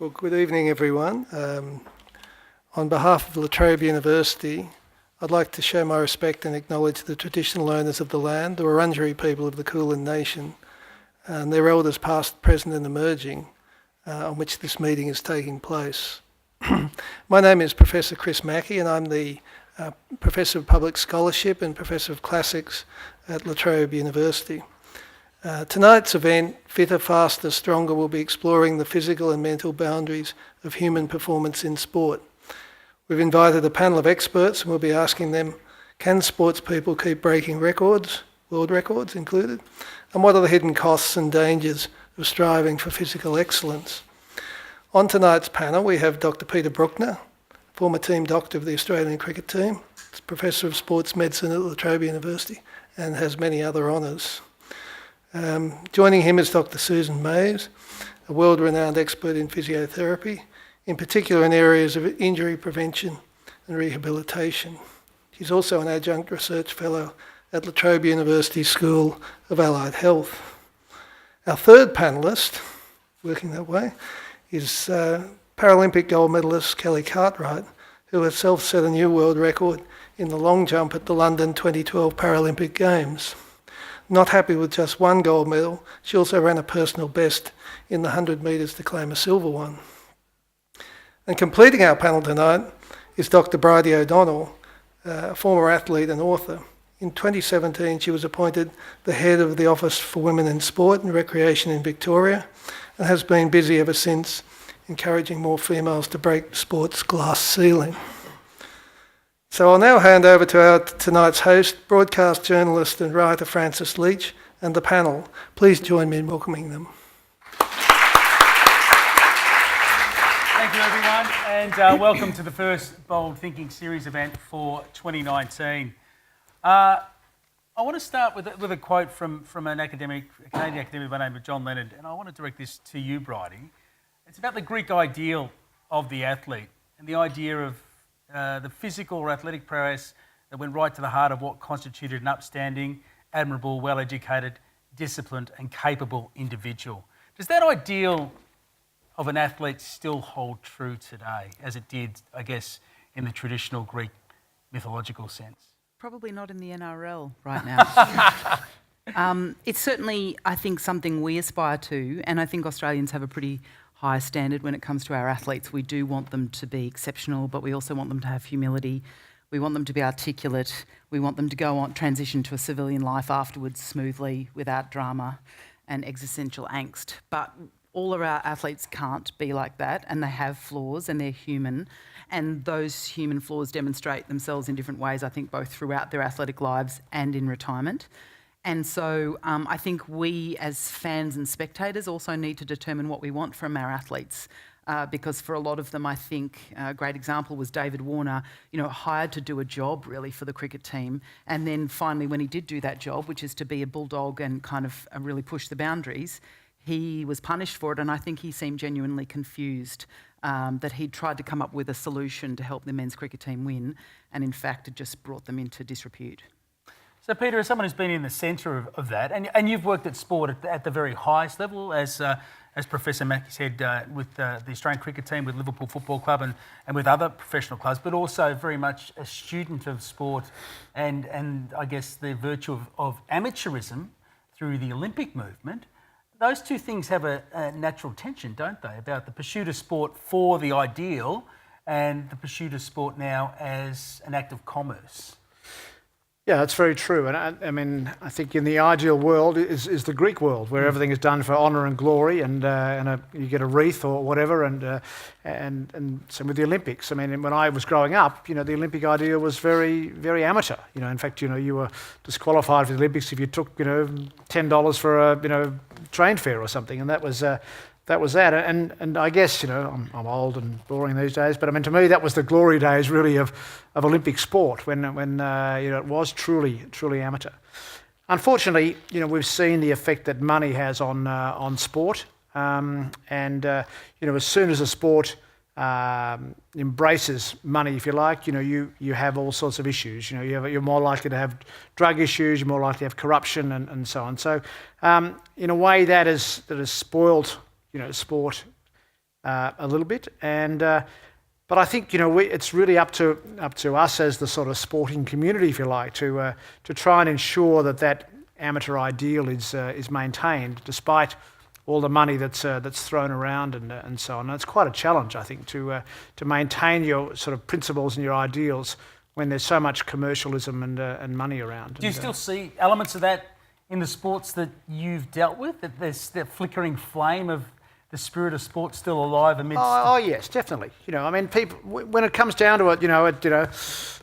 Well, good evening, everyone. On behalf of La Trobe University, I'd like to show my respect and acknowledge the traditional owners of the land, the Wurundjeri people of the Kulin Nation, and their elders past, present and emerging, on which this meeting is taking place. My name is Professor Chris Mackey, and I'm the Professor of Public Scholarship and Professor of Classics at La Trobe University. Tonight's event, Fitter, Faster, Stronger, will be exploring the physical and mental boundaries of human performance in sport. We've invited a panel of experts and we'll be asking them, can sports people keep breaking records, world records included? And what are the hidden costs and dangers of striving for physical excellence? On tonight's panel, we have Dr. Peter Bruckner, former team doctor of the Australian cricket team, Professor of Sports Medicine at La Trobe University, and has many other honours. Joining him is Dr. Susan Maves, a world-renowned expert in physiotherapy, in particular in areas of injury prevention and rehabilitation. She's also an adjunct research fellow at La Trobe University School of Allied Health. Our third panellist, working that way, is Paralympic gold medalist Kelly Cartwright, who herself set a new world record in the long jump at the London 2012 Paralympic Games. Not happy with just one gold medal, she also ran a personal best in the 100 metres to claim a silver one. And completing our panel tonight is Dr. Bridie O'Donnell, a former athlete and author. In 2017, she was appointed the head of the Office for Women in Sport and Recreation in Victoria and has been busy ever since, encouraging more females to break sport's glass ceiling. So I'll now hand over to our tonight's host, broadcast journalist and writer Francis Leach, and the panel. Please join me in welcoming them. Thank you, everyone, and welcome to the first Bold Thinking Series event for 2019. I want to start with a quote from a Canadian academic by the name of John Leonard, and I want to direct this to you, Bridie. It's about the Greek ideal of the athlete and the idea of the physical or athletic prowess that went right to the heart of what constituted an upstanding, admirable, well-educated, disciplined and capable individual. Does that ideal of an athlete still hold true today, as it did, I guess, in the traditional Greek mythological sense? Probably not in the NRL right now. It's certainly, I think, something we aspire to, and I think Australians have a pretty high standard when it comes to our athletes. We do want them to be exceptional, but we also want them to have humility. We want them to be articulate. We want them to go on, transition to a civilian life afterwards smoothly, without drama and existential angst. But all of our athletes can't be like that, and they have flaws and they're human. And those human flaws demonstrate themselves in different ways, I think, both throughout their athletic lives and in retirement. And so I think we as fans and spectators also need to determine what we want from our athletes, because for a lot of them, I think a great example was David Warner, hired to do a job really for the cricket team. And then finally, when he did do that job, which is to be a bulldog and kind of really push the boundaries, he was punished for it. And I think he seemed genuinely confused that he'd tried to come up with a solution to help the men's cricket team win. And in fact, it just brought them into disrepute. So, Peter, as someone who's been in the centre of that, and you've worked at sport at the very highest level, as Professor Mackey said, with the Australian cricket team, with Liverpool Football Club and with other professional clubs, but also very much a student of sport and I guess the virtue of amateurism through the Olympic movement. Those two things have a natural tension, don't they, about the pursuit of sport for the ideal and the pursuit of sport now as an act of commerce. Yeah, that's very true. And I think in the ideal world is the Greek world, where everything is done for honour and glory, and you get a wreath or whatever, and same with the Olympics. When I was growing up, the Olympic ideal was very, very amateur. In fact, you were disqualified for the Olympics if you took, $10 for a, train fare or something, and that was that. And I guess, I'm old and boring these days, but to me that was the glory days really of Olympic sport when it was truly amateur. Unfortunately, we've seen the effect that money has on sport, and as soon as a sport embraces money, if you like, you have all sorts of issues. You're more likely to have drug issues, you're more likely to have corruption and so on. So in a way that has spoiled sport a little bit. And but I think it's really up to us as the sort of sporting community, if you like, to try and ensure that amateur ideal is maintained, despite all the money that's thrown around and so on. And it's quite a challenge, I think, to maintain your sort of principles and your ideals when there's so much commercialism and money around. Do you still see elements of that in the sports that you've dealt with? That there's that flickering flame of the spirit of sport still alive amidst? Oh yes, definitely. I mean, people, when it comes down to it,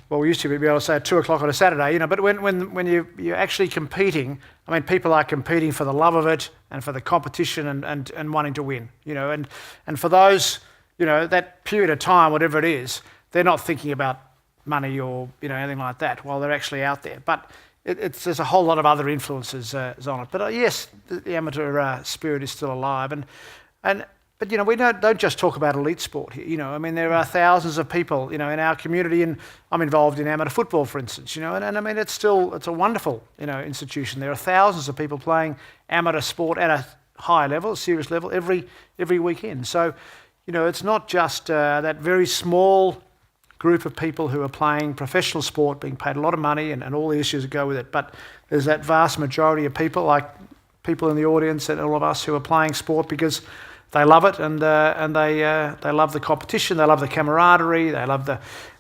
well, we used to be able to say at 2:00 on a Saturday, but when you're actually competing, I mean, people are competing for the love of it and for the competition and wanting to win, and for those, that period of time, whatever it is, they're not thinking about money or anything like that while they're actually out there. But there's a whole lot of other influences on it. But yes, the amateur spirit is still alive, but we don't just talk about elite sport here. I mean, there are thousands of people, in our community, and I'm involved in amateur football, for instance. And I mean, it's a wonderful, institution. There are thousands of people playing amateur sport at a high level, a serious level, every weekend. So, it's not just that very small group of people who are playing professional sport, being paid a lot of money, and all the issues that go with it. But there's that vast majority of people, like people in the audience and all of us, who are playing sport because they love it and they love the competition, they love the camaraderie, they love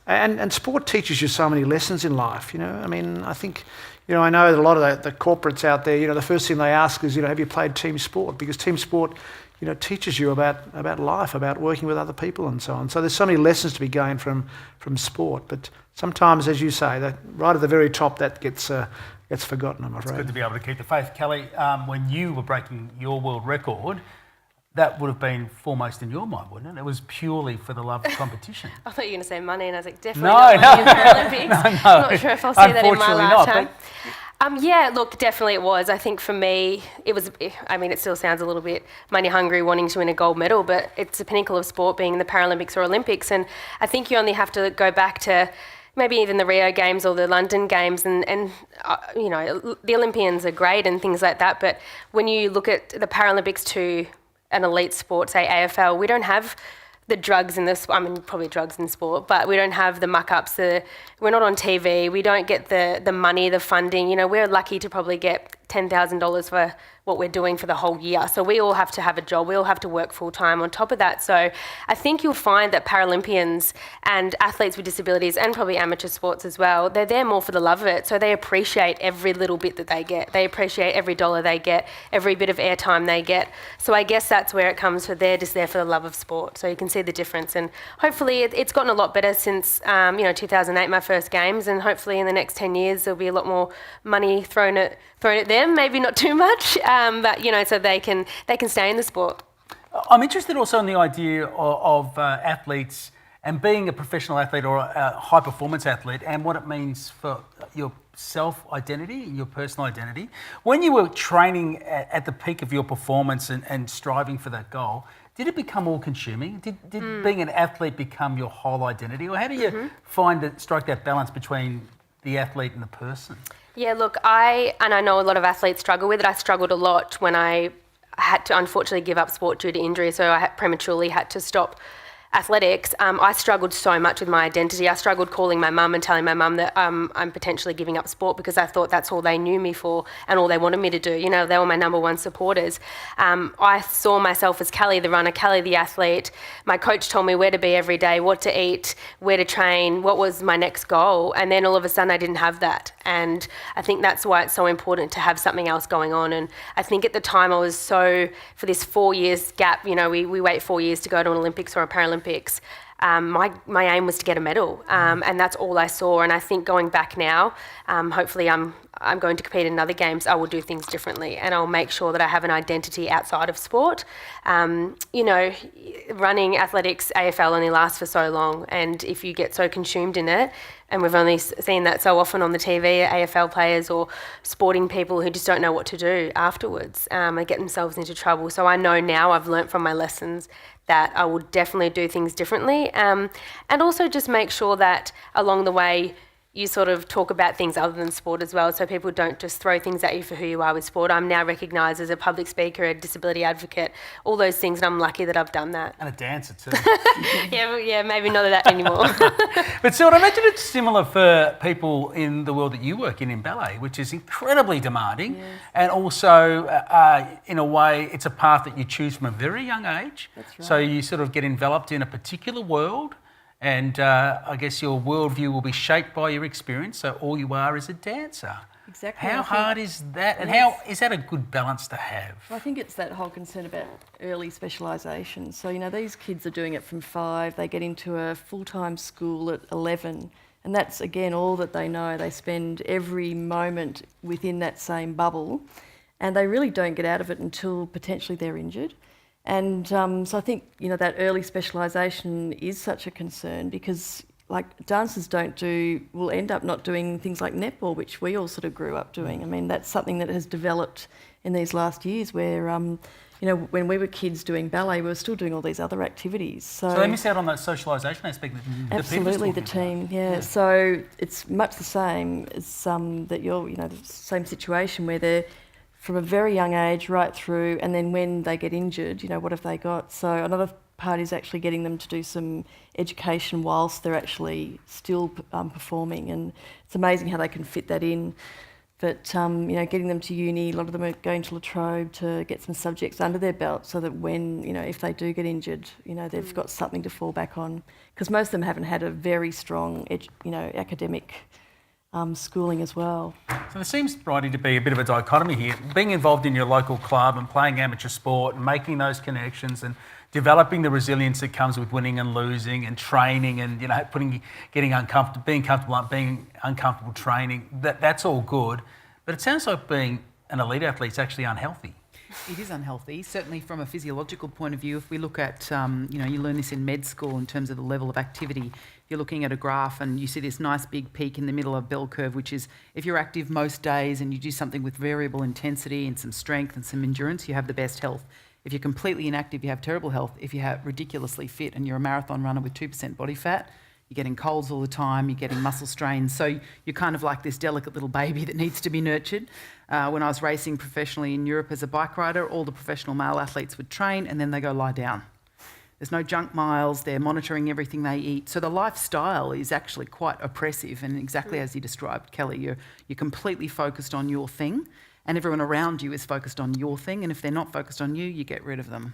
and sport teaches you so many lessons in life. I mean, I think, I know that a lot of the corporates out there, the first thing they ask is, have you played team sport? Because team sport, teaches you about life, about working with other people and so on. So there's so many lessons to be gained from sport. But sometimes, as you say, that right at the very top, that gets forgotten, I'm afraid. It's good to be able to keep the faith. Kelly, when you were breaking your world record, that would have been foremost in your mind, wouldn't it? It was purely for the love of competition. I thought you were going to say money, and I was like, definitely not money in the Paralympics. No. I'm not sure if I'll see that in my lifetime. Not, yeah, look, definitely it was. I think for me, it still sounds a little bit money hungry, wanting to win a gold medal, but it's the pinnacle of sport being the Paralympics or Olympics. And I think you only have to go back to maybe even the Rio Games or the London Games and the Olympians are great and things like that. But when you look at the Paralympics to an elite sport, say AFL, we don't have the drugs in this, probably drugs in sport, but we don't have the muck-ups, we're not on TV, we don't get the money, the funding. We're lucky to probably get $10,000 for what we're doing for the whole year. So we all have to have a job, we all have to work full time on top of that. So I think you'll find that Paralympians and athletes with disabilities and probably amateur sports as well, they're there more for the love of it. So they appreciate every little bit that they get. They appreciate every dollar they get, every bit of airtime they get. So I guess that's where it comes for they're just there for the love of sport. So you can see the difference. And hopefully it's gotten a lot better since 2008, my first games, and hopefully in the next 10 years there'll be a lot more money thrown at them, maybe not too much, but so they can stay in the sport. I'm interested also in the idea of athletes and being a professional athlete or a high performance athlete and what it means for your self-identity, your personal identity. When you were training at the peak of your performance and striving for that goal, did it become all consuming? Did being an athlete become your whole identity? Or how do you strike that balance between the athlete and the person? Yeah, look, I know a lot of athletes struggle with it. I struggled a lot when I had to unfortunately give up sport due to injury, so I prematurely had to stop athletics. I struggled so much with my identity. I struggled calling my mum and telling my mum that I'm potentially giving up sport because I thought that's all they knew me for and all they wanted me to do. They were my number one supporters. I saw myself as Kelly the runner, Kelly the athlete. My coach told me where to be every day, what to eat, where to train, what was my next goal. And then all of a sudden I didn't have that. And I think that's why it's so important to have something else going on. And I think at the time I was for this 4 years gap, we wait 4 years to go to an Olympics or a Paralympics. My aim was to get a medal, and that's all I saw. And I think going back now, hopefully I'm going to compete in other games. I will do things differently, and I'll make sure that I have an identity outside of sport. Running athletics, AFL only lasts for so long, and if you get so consumed in it, and we've only seen that so often on the TV, AFL players or sporting people who just don't know what to do afterwards, they get themselves into trouble. So I know now, I've learnt from my lessons that I will definitely do things differently, and also just make sure that along the way you sort of talk about things other than sport as well, so people don't just throw things at you for who you are with sport. I'm now recognised as a public speaker, a disability advocate, all those things, and I'm lucky that I've done that. And a dancer too. Yeah, maybe not of that anymore. But still, I imagine it's similar for people in the world that you work in ballet, which is incredibly demanding. And also, in a way, it's a path that you choose from a very young age. That's right. So you sort of get enveloped in a particular world, and I guess your worldview will be shaped by your experience. So all you are is a dancer. Exactly. How I think- hard is that, and Yes. how is that a good balance to have? Well, I think it's that whole concern about early specialisation. So, these kids are doing it from 5, they get into a full-time school at 11, and that's, again, all that they know. They spend every moment within that same bubble, and they really don't get out of it until potentially they're injured. And so I think, that early specialisation is such a concern because, dancers will end up not doing things like netball, which we all sort of grew up doing. I mean, that's something that has developed in these last years where, when we were kids doing ballet, we were still doing all these other activities. So they miss out on that socialisation aspect that absolutely, the team, yeah. So it's much the same as that you're, the same situation where they're from a very young age right through, and then when they get injured, what have they got? So another part is actually getting them to do some education whilst they're actually still performing, and it's amazing how they can fit that in. But getting them to uni, a lot of them are going to La Trobe to get some subjects under their belt, so that when if they do get injured, they've got something to fall back on. Because most of them haven't had a very strong, academic schooling as well. So there seems, Bridie, to be a bit of a dichotomy here. Being involved in your local club and playing amateur sport and making those connections and developing the resilience that comes with winning and losing and training and, being uncomfortable training, that's all good. But it sounds like being an elite athlete is actually unhealthy. It is unhealthy, certainly from a physiological point of view. If we look at, you learn this in med school in terms of the level of activity. You're looking at a graph and you see this nice big peak in the middle of bell curve, which is if you're active most days and you do something with variable intensity and some strength and some endurance, you have the best health. If you're completely inactive, you have terrible health. If you're ridiculously fit and you're a marathon runner with 2% body fat, you're getting colds all the time, you're getting muscle strains. So you're kind of like this delicate little baby that needs to be nurtured. When I was racing professionally in Europe as a bike rider, all the professional male athletes would train and then they go lie down. There's no junk miles, they're monitoring everything they eat. So the lifestyle is actually quite oppressive, and exactly as you described, Kelly, you're completely focused on your thing and everyone around you is focused on your thing, and if they're not focused on you, you get rid of them.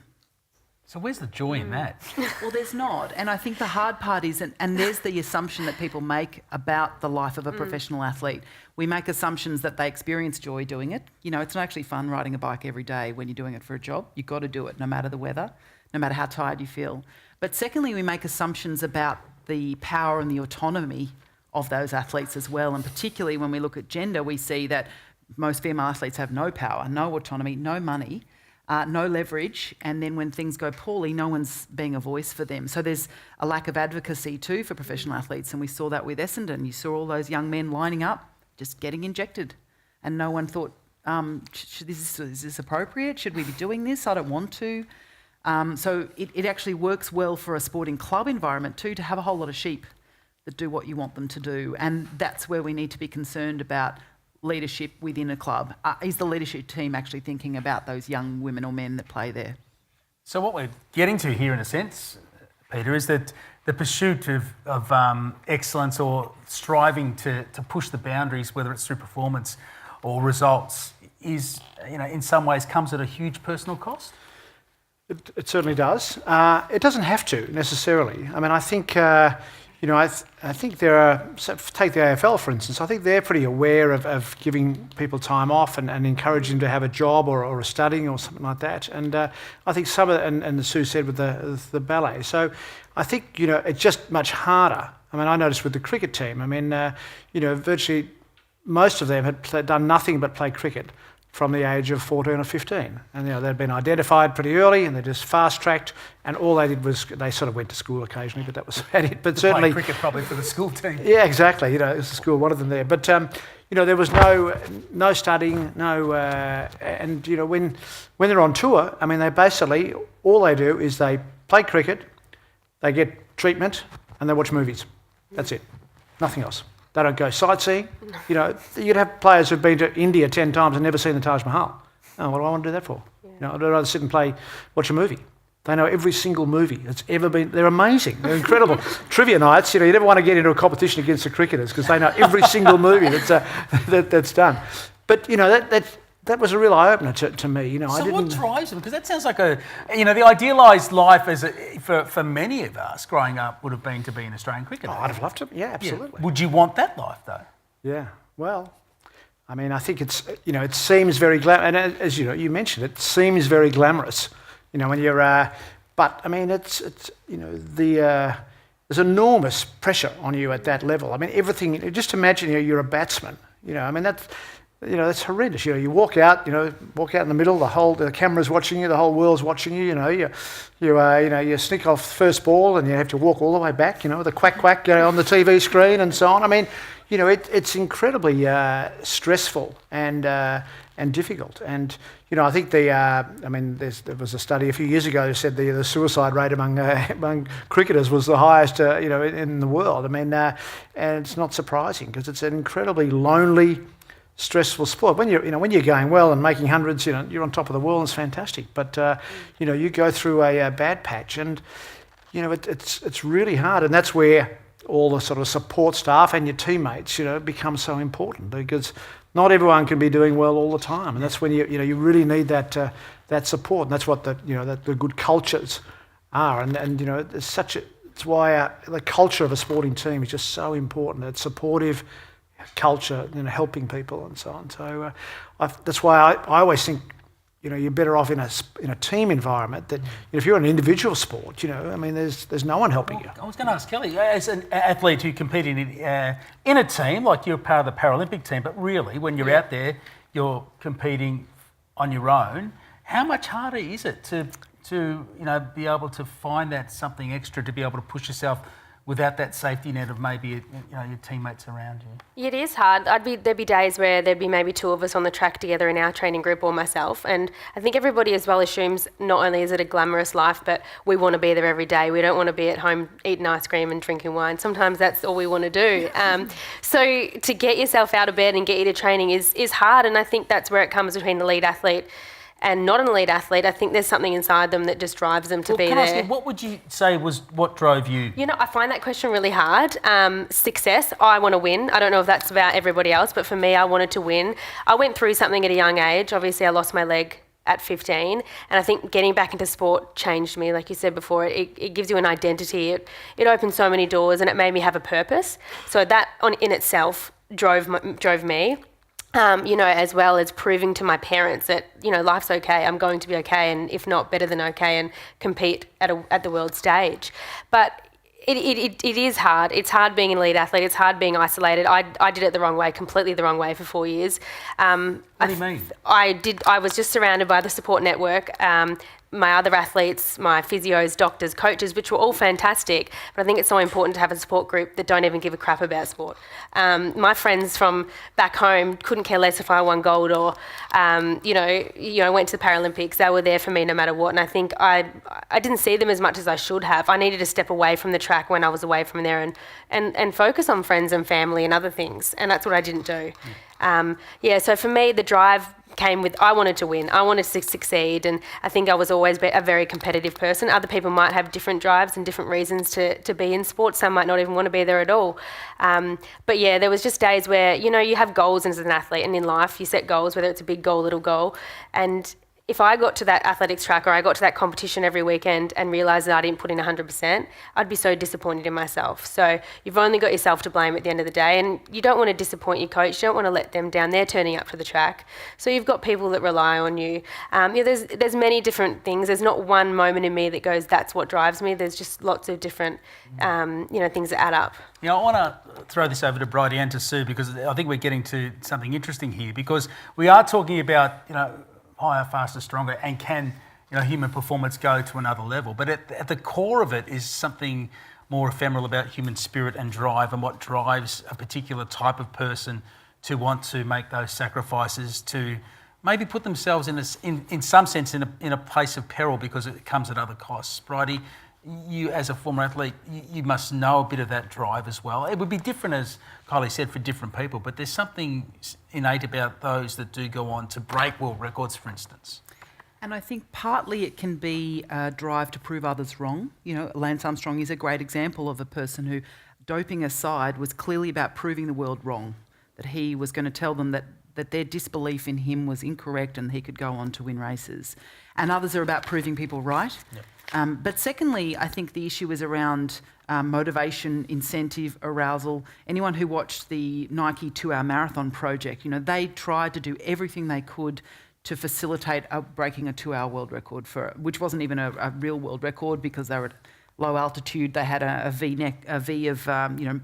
So where's the joy in that? Well, there's not. And I think the hard part is, and there's the assumption that people make about the life of a professional athlete. We make assumptions that they experience joy doing it. It's not actually fun riding a bike every day when you're doing it for a job. You've got to do it no matter the weather, no matter how tired you feel. But secondly, we make assumptions about the power and the autonomy of those athletes as well. And particularly when we look at gender, we see that most female athletes have no power, no autonomy, no money, no leverage, and then when things go poorly, no one's being a voice for them. So there's a lack of advocacy too for professional athletes, and we saw that with Essendon. You saw all those young men lining up, just getting injected, and no one thought, is this appropriate? Should we be doing this? I don't want to. So it actually works well for a sporting club environment too, to have a whole lot of sheep that do what you want them to do, and that's where we need to be concerned about leadership within a club. Is the leadership team actually thinking about those young women or men that play there? So what we're getting to here, in a sense, Peter, is that the pursuit of excellence or striving to push the boundaries, whether it's through performance or results, is, in some ways comes at a huge personal cost? It certainly does. It doesn't have to necessarily. I mean, I think I think there are, so take the AFL for instance, I think they're pretty aware of giving people time off and encouraging them to have a job or a studying or something like that. And I think some of it, and as Sue said with the ballet, so I think, it's just much harder. I mean, I noticed with the cricket team, I mean, virtually most of them had done nothing but play cricket from the age of 14 or 15. And they'd been identified pretty early and they just fast-tracked, and all they did was they sort of went to school occasionally, but that was about it. But certainly cricket probably for the school team. Yeah, exactly. It was the school, one of them there. But there was no studying, and when they're on tour, I mean, they basically all they do is they play cricket, they get treatment, and they watch movies. That's it. Nothing else. They don't go sightseeing. You know, you'd have players who've been to India 10 times and never seen the Taj Mahal. Oh, what do I want to do that for? You know, I'd rather sit and watch a movie. They know every single movie that's ever been. They're amazing. They're incredible. Trivia nights, you know, you never want to get into a competition against the cricketers because they know every single movie that's done. But, you know, that was a real eye-opener to me. You know, so what drives them? Because that sounds like the idealised life for many of us growing up would have been to be an Australian cricketer. Oh, I'd have loved to. Yeah, absolutely. Yeah. Would you want that life, though? Yeah, well, I mean, I think it's, you know, it seems very and as you know, you mentioned, it seems very glamorous. You know, when you're, but I mean, it's you know, there's enormous pressure on you at that level. I mean, everything. Just imagine you're a batsman. You know, I mean that's horrendous. You know, you walk out in the middle. The camera's watching you. The whole world's watching you. You know, you sneak off first ball and you have to walk all the way back. You know, with a quack quack on the TV screen and so on. I mean, you know, it's incredibly stressful and difficult. And you know, I think there was a study a few years ago that said the suicide rate among cricketers was the highest, you know, in the world. I mean, and it's not surprising because it's an incredibly lonely, stressful sport. When you're going well and making hundreds, you know, you're on top of the world. It's fantastic. But you know, you go through a bad patch, and you know, it's really hard. And that's where all the sort of support staff and your teammates, you know, become so important because not everyone can be doing well all the time, and that's when you really need that support, and that's what the good cultures are, and you know, it's why the culture of a sporting team is just so important. That supportive culture, you know, helping people and so on. So that's why I always think, you know, you're better off in a team environment. That, you know, if you're an individual sport, you know, I mean, there's no one helping you. I was going to ask Kelly, as an athlete who competed in a team, like you're part of the Paralympic team, but really when you're out there, you're competing on your own. How much harder is it to you know, be able to find that something extra to be able to push yourself without that safety net of maybe, you know, your teammates around you? It is hard. There'd be days where there'd be maybe two of us on the track together in our training group or myself, and I think everybody as well assumes not only is it a glamorous life, but we want to be there every day. We don't want to be at home eating ice cream and drinking wine. Sometimes that's all we want to do. So to get yourself out of bed and get you to training is hard, and I think that's where it comes between the elite athlete and not an elite athlete. I think there's something inside them that just drives them to be can there. I ask you, what would you say was what drove you? You know, I find that question really hard. Success, I want to win. I don't know if that's about everybody else, but for me, I wanted to win. I went through something at a young age. Obviously, I lost my leg at 15, and I think getting back into sport changed me. Like you said before, it gives you an identity. It opened so many doors, and it made me have a purpose. So that in itself drove me. You know, as well as proving to my parents that, you know, life's okay, I'm going to be okay, and if not, better than okay, and compete at the world stage. But it is hard. It's hard being an elite athlete. It's hard being isolated. I did it the wrong way, completely the wrong way for 4 years. What do you mean? I was just surrounded by the support network. My other athletes, my physios, doctors, coaches, which were all fantastic, but I think it's so important to have a support group that don't even give a crap about sport. My friends from back home couldn't care less if I won gold or, you know, went to the Paralympics. They were there for me no matter what, and I think I didn't see them as much as I should have. I needed to step away from the track when I was away from there and focus on friends and family and other things, and that's what I didn't do. So for me, the drive came with, I wanted to win, I wanted to succeed, and I think I was always a very competitive person. Other people might have different drives and different reasons to be in sport. Some might not even want to be there at all. But yeah, there was just days where, you know, you have goals as an athlete, and in life you set goals, whether it's a big goal, little goal, and if I got to that athletics track or I got to that competition every weekend and realised that I didn't put in 100%, I'd be so disappointed in myself. So you've only got yourself to blame at the end of the day, and you don't want to disappoint your coach. You don't want to let them down. They're turning up to the track. So you've got people that rely on you. There's many different things. There's not one moment in me that goes, that's what drives me. There's just lots of different things that add up. You know, I want to throw this over to Bridie and to Sue, because I think we're getting to something interesting here, because we are talking about, you know, higher, faster, stronger, and can, you know, human performance go to another level. But at the core of it is something more ephemeral about human spirit and drive, and what drives a particular type of person to want to make those sacrifices, to maybe put themselves in some sense in a place of peril because it comes at other costs. Bridie, you as a former athlete, you must know a bit of that drive as well. It would be different, as Kylie said, for different people, but there's something innate about those that do go on to break world records, for instance. And I think partly it can be a drive to prove others wrong. You know, Lance Armstrong is a great example of a person who, doping aside, was clearly about proving the world wrong, that he was going to tell them that their disbelief in him was incorrect and he could go on to win races. And others are about proving people right. Yep. But secondly, I think the issue is around motivation, incentive, arousal. Anyone who watched the Nike 2-hour marathon project, you know, they tried to do everything they could to facilitate breaking a 2-hour world record, which wasn't even a real world record because they were at low altitude. They had a V of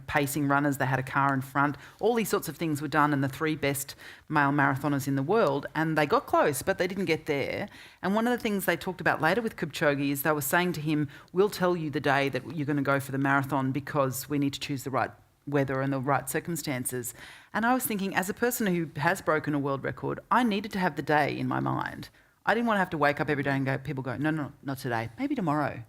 pacing runners. They had a car in front. All these sorts of things were done, and the 3 best male marathoners in the world, and they got close, but they didn't get there. And one of the things they talked about later with Kipchoge is they were saying to him, "We'll tell you the day that you're going to go for the marathon because we need to choose the right weather and the right circumstances." And I was thinking, as a person who has broken a world record, I needed to have the day in my mind. I didn't want to have to wake up every day and people go, no, not today, maybe tomorrow.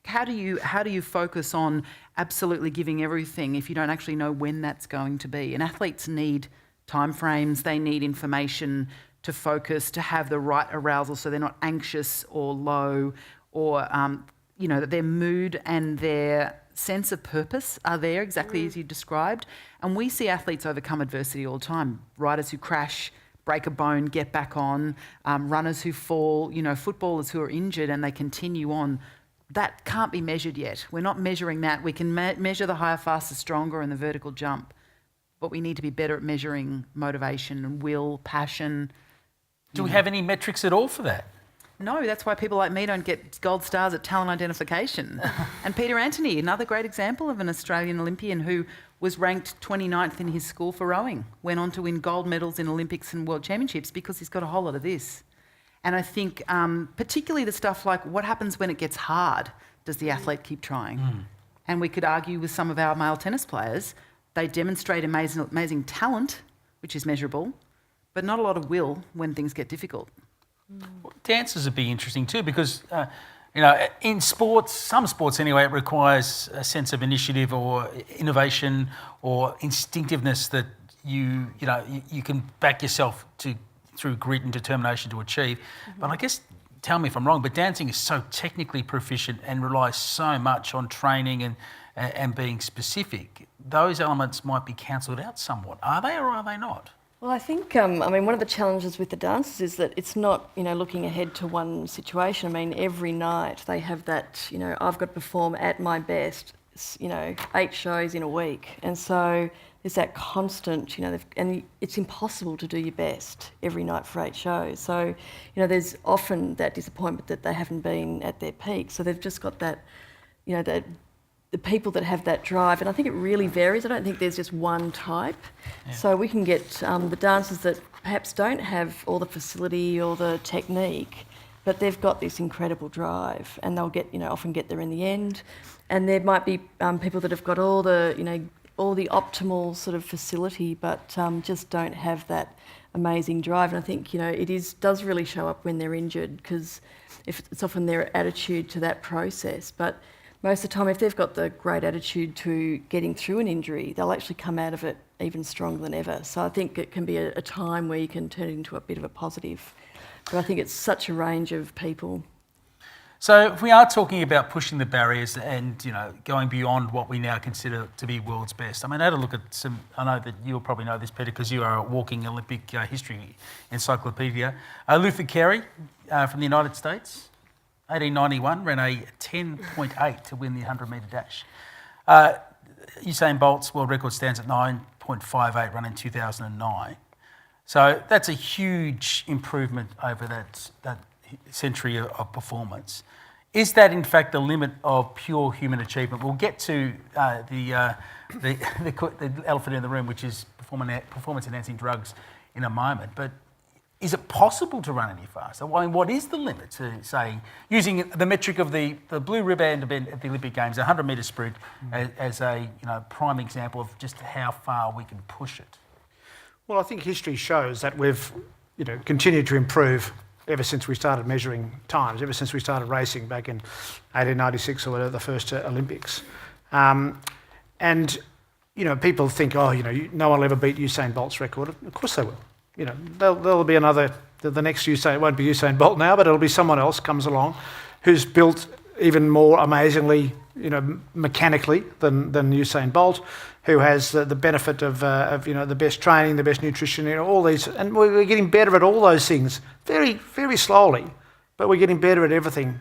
How do you focus on absolutely giving everything if you don't actually know when that's going to be? And athletes need timeframes, they need information to focus, to have the right arousal so they're not anxious or low, or that their mood and their sense of purpose are there exactly as you described. And we see athletes overcome adversity all the time. Riders who crash, break a bone, get back on, runners who fall, footballers who are injured and they continue on. That can't be measured yet. We're not measuring that. We can measure the higher, faster, stronger and the vertical jump, but we need to be better at measuring motivation and will, passion. Do we have any metrics at all for that? No, that's why people like me don't get gold stars at talent identification. And Peter Anthony, another great example of an Australian Olympian who was ranked 29th in his school for rowing, went on to win gold medals in Olympics and World Championships because he's got a whole lot of this. And I think particularly the stuff like what happens when it gets hard, does the athlete keep trying? And we could argue with some of our male tennis players, they demonstrate amazing talent, which is measurable, but not a lot of will when things get difficult. Well, dances would be interesting too because, in sports, some sports anyway, it requires a sense of initiative or innovation or instinctiveness that you can back yourself through grit and determination to achieve. But I guess, tell me if I'm wrong, but dancing is so technically proficient and relies so much on training and being specific. Those elements might be cancelled out somewhat. Are they or are they not? Well, I think, one of the challenges with the dances is that it's not, looking ahead to one situation. Every night they have that, I've got to perform at my best, 8 shows in a week. And so there's that constant, and it's impossible to do your best every night for 8 shows. So, there's often that disappointment that they haven't been at their peak. So they've just got that, the people that have that drive, and I think it really varies. I don't think there's just one type. Yeah. So we can get the dancers that perhaps don't have all the facility or the technique, but they've got this incredible drive, and they'll get, often get there in the end. And there might be people that have got all the, all the optimal sort of facility, but just don't have that amazing drive. And I think, does really show up when they're injured, because it's often their attitude to that process. But most of the time, if they've got the great attitude to getting through an injury, they'll actually come out of it even stronger than ever. So I think it can be a time where you can turn it into a bit of a positive. But I think it's such a range of people. So if we are talking about pushing the barriers and, going beyond what we now consider to be world's best, I had a look at some, I know that you'll probably know this, Peter, because you are a walking Olympic history encyclopedia. Luther Carey from the United States, 1891, ran a 10.8 to win the 100-metre dash. Usain Bolt's world record stands at 9.58, run in 2009. So that's a huge improvement over that century of performance. Is that in fact the limit of pure human achievement? We'll get to the elephant in the room, which is performance-enhancing drugs, in a moment. But is it possible to run any faster? What is the limit to, say, using the metric of the blue ribbon event at the Olympic Games, a 100-metre sprint, as a prime example of just how far we can push it? Well, I think history shows that we've continued to improve ever since we started measuring times, ever since we started racing back in 1896 or whatever, the first Olympics. And, you know, people think, oh, you know, no one will ever beat Usain Bolt's record. Of course they will. You know, there'll be another, the next Usain, it won't be Usain Bolt now, but it'll be someone else comes along who's built even more amazingly, you know, mechanically than Usain Bolt, who has the benefit of you know, the best training, the best nutrition, you know, all these, and we're getting better at all those things very, very slowly, but we're getting better at everything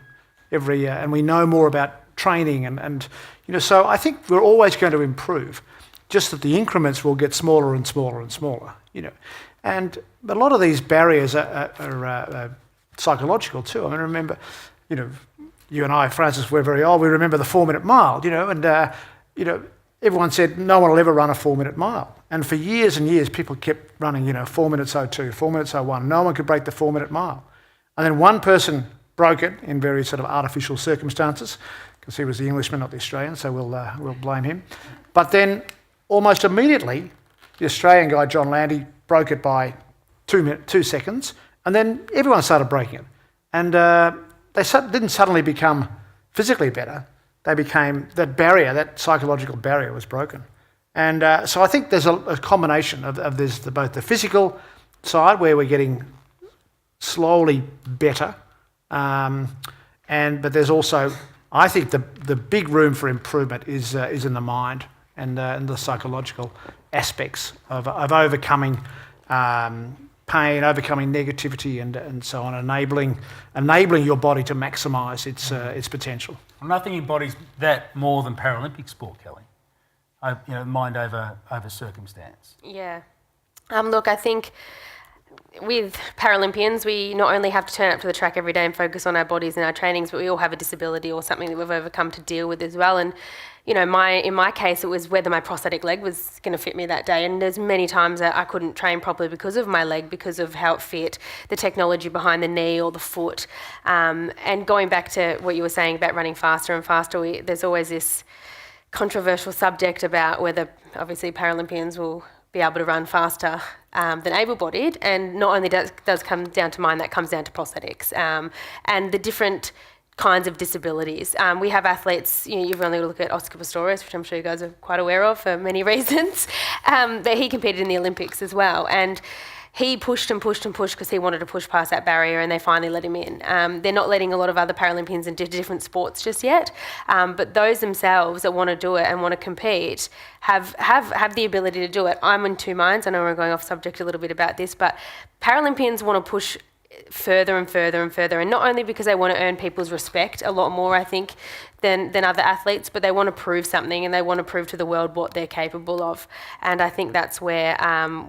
every year, and we know more about training, and you know, so I think we're always going to improve, just that the increments will get smaller and smaller and smaller, you know, but a lot of these barriers are psychological too. I mean, remember, you know, you and I, Francis, we're very old. We remember the 4-minute mile, you know, and you know, everyone said no one will ever run a 4-minute mile. And for years and years, people kept running, you know, 4 minutes 02, 4 minutes 01. No one could break the 4-minute mile. And then one person broke it in very sort of artificial circumstances, because he was the Englishman, not the Australian, so we'll blame him. But then almost immediately, the Australian guy, John Landy, broke it by 2 seconds, and then everyone started breaking it. And they didn't suddenly become physically better. They became, that barrier, that psychological barrier was broken. And so I think there's a combination of this, both the physical side, where we're getting slowly better, but there's also, I think the big room for improvement is in the mind and the psychological aspects of overcoming pain, overcoming negativity, and so on, enabling your body to maximise its potential. Well, nothing embodies that more than Paralympic sport, Kelly. You know, mind over circumstance. Yeah. Look, I think with Paralympians, we not only have to turn up to the track every day and focus on our bodies and our trainings, but we all have a disability or something that we've overcome to deal with as well. And you know, in my case, it was whether my prosthetic leg was going to fit me that day. And there's many times that I couldn't train properly because of my leg, because of how it fit, the technology behind the knee or the foot. And going back to what you were saying about running faster and faster, there's always this controversial subject about whether, obviously, Paralympians will be able to run faster than able-bodied. And not only does come down to mine, that comes down to prosthetics and the different kinds of disabilities. We have athletes, you know, you've only got to look at Oscar Pistorius, which I'm sure you guys are quite aware of for many reasons, but he competed in the Olympics as well. And he pushed and pushed and pushed because he wanted to push past that barrier, and they finally let him in. They're not letting a lot of other Paralympians into different sports just yet, but those themselves that want to do it and want to compete have the ability to do it. I'm in two minds. I know we're going off subject a little bit about this, but Paralympians want to push further and further and further, and not only because they want to earn people's respect a lot more, I think, than other athletes, but they want to prove something, and they want to prove to the world what they're capable of. And I think that's where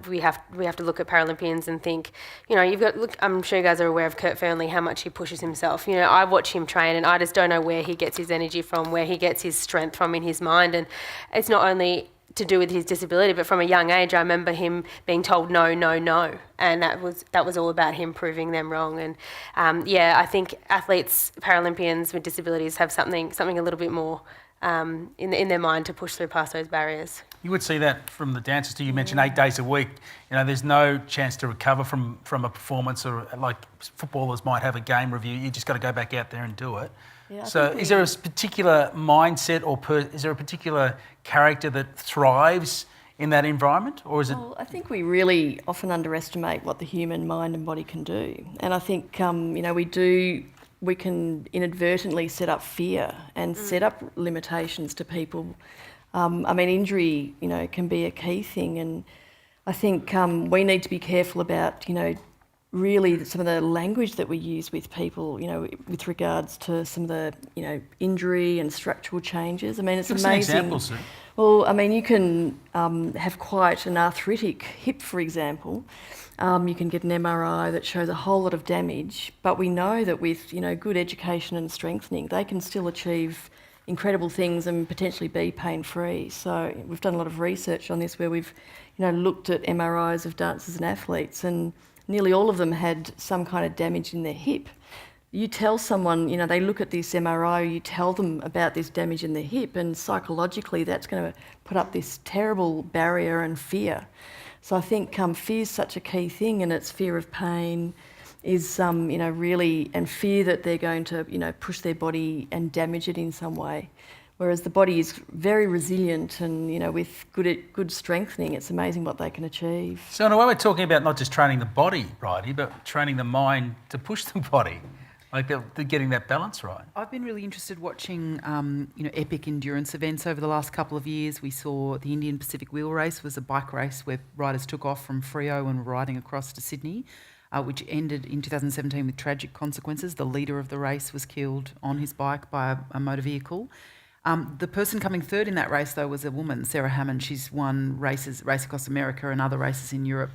we have to look at Paralympians and think, you know, I'm sure you guys are aware of Kurt Fearnley, how much he pushes himself. You know, I watch him train, and I just don't know where he gets his energy from, where he gets his strength from in his mind. And it's not only to do with his disability, but from a young age, I remember him being told no, no, no, and that was all about him proving them wrong. And I think athletes, Paralympians with disabilities, have something a little bit more in their mind to push through past those barriers. You would see that from the dancers too. You mentioned 8 days a week. You know, there's no chance to recover from a performance, or like footballers might have a game review. You just got to go back out there and do it. Yeah, so is there a particular mindset or is there a particular character that thrives in that environment, or is it? Well, I think we really often underestimate what the human mind and body can do. And I think, you know, we can inadvertently set up fear and set up limitations to people. I mean, injury, you know, can be a key thing. And I think we need to be careful about, you know, really some of the language that we use with people, you know, with regards to some of the, you know, injury and structural changes. I mean, it's amazing. Give us an example, Sue. Well, I mean, you can have quite an arthritic hip, for example. You can get an MRI that shows a whole lot of damage, but we know that with, you know, good education and strengthening, they can still achieve incredible things and potentially be pain-free. So we've done a lot of research on this where we've, you know, looked at MRIs of dancers and athletes, and nearly all of them had some kind of damage in their hip. You tell someone, you know, they look at this MRI, you tell them about this damage in their hip, and psychologically that's going to put up this terrible barrier and fear. So I think fear is such a key thing, and it's fear of pain, is, really, and fear that they're going to, push their body and damage it in some way. Whereas the body is very resilient and, with good strengthening, it's amazing what they can achieve. So in a way, we're talking about not just training the body, righty, but training the mind to push the body, like they're getting that balance right. I've been really interested watching, epic endurance events over the last couple of years. We saw the Indian Pacific Wheel Race was a bike race where riders took off from Freo and were riding across to Sydney, which ended in 2017 with tragic consequences. The leader of the race was killed on his bike by a motor vehicle. The person coming third in that race, though, was a woman, Sarah Hammond. She's won race across America and other races in Europe.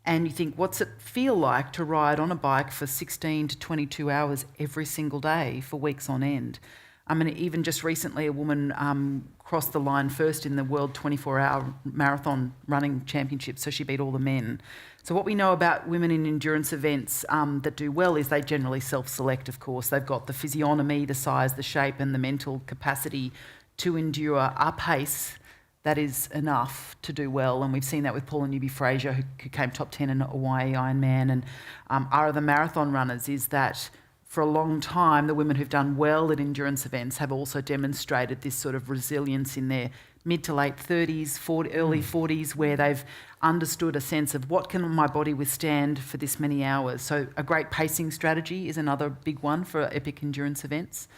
And you think, what's it feel like to ride on a bike for 16 to 22 hours every single day for weeks on end? I mean, even just recently, a woman crossed the line first in the World 24-hour Marathon Running Championship, so she beat all the men. So what we know about women in endurance events that do well is they generally self-select, of course. They've got the physiognomy, the size, the shape and the mental capacity to endure a pace that is enough to do well. And we've seen that with Paula Newby-Fraser, who came top 10 in Hawaii Ironman. And our other marathon runners is that for a long time, the women who've done well at endurance events have also demonstrated this sort of resilience in their mid to late 30s, early 40s, where they've understood a sense of what can my body withstand for this many hours. So a great pacing strategy is another big one for epic endurance events.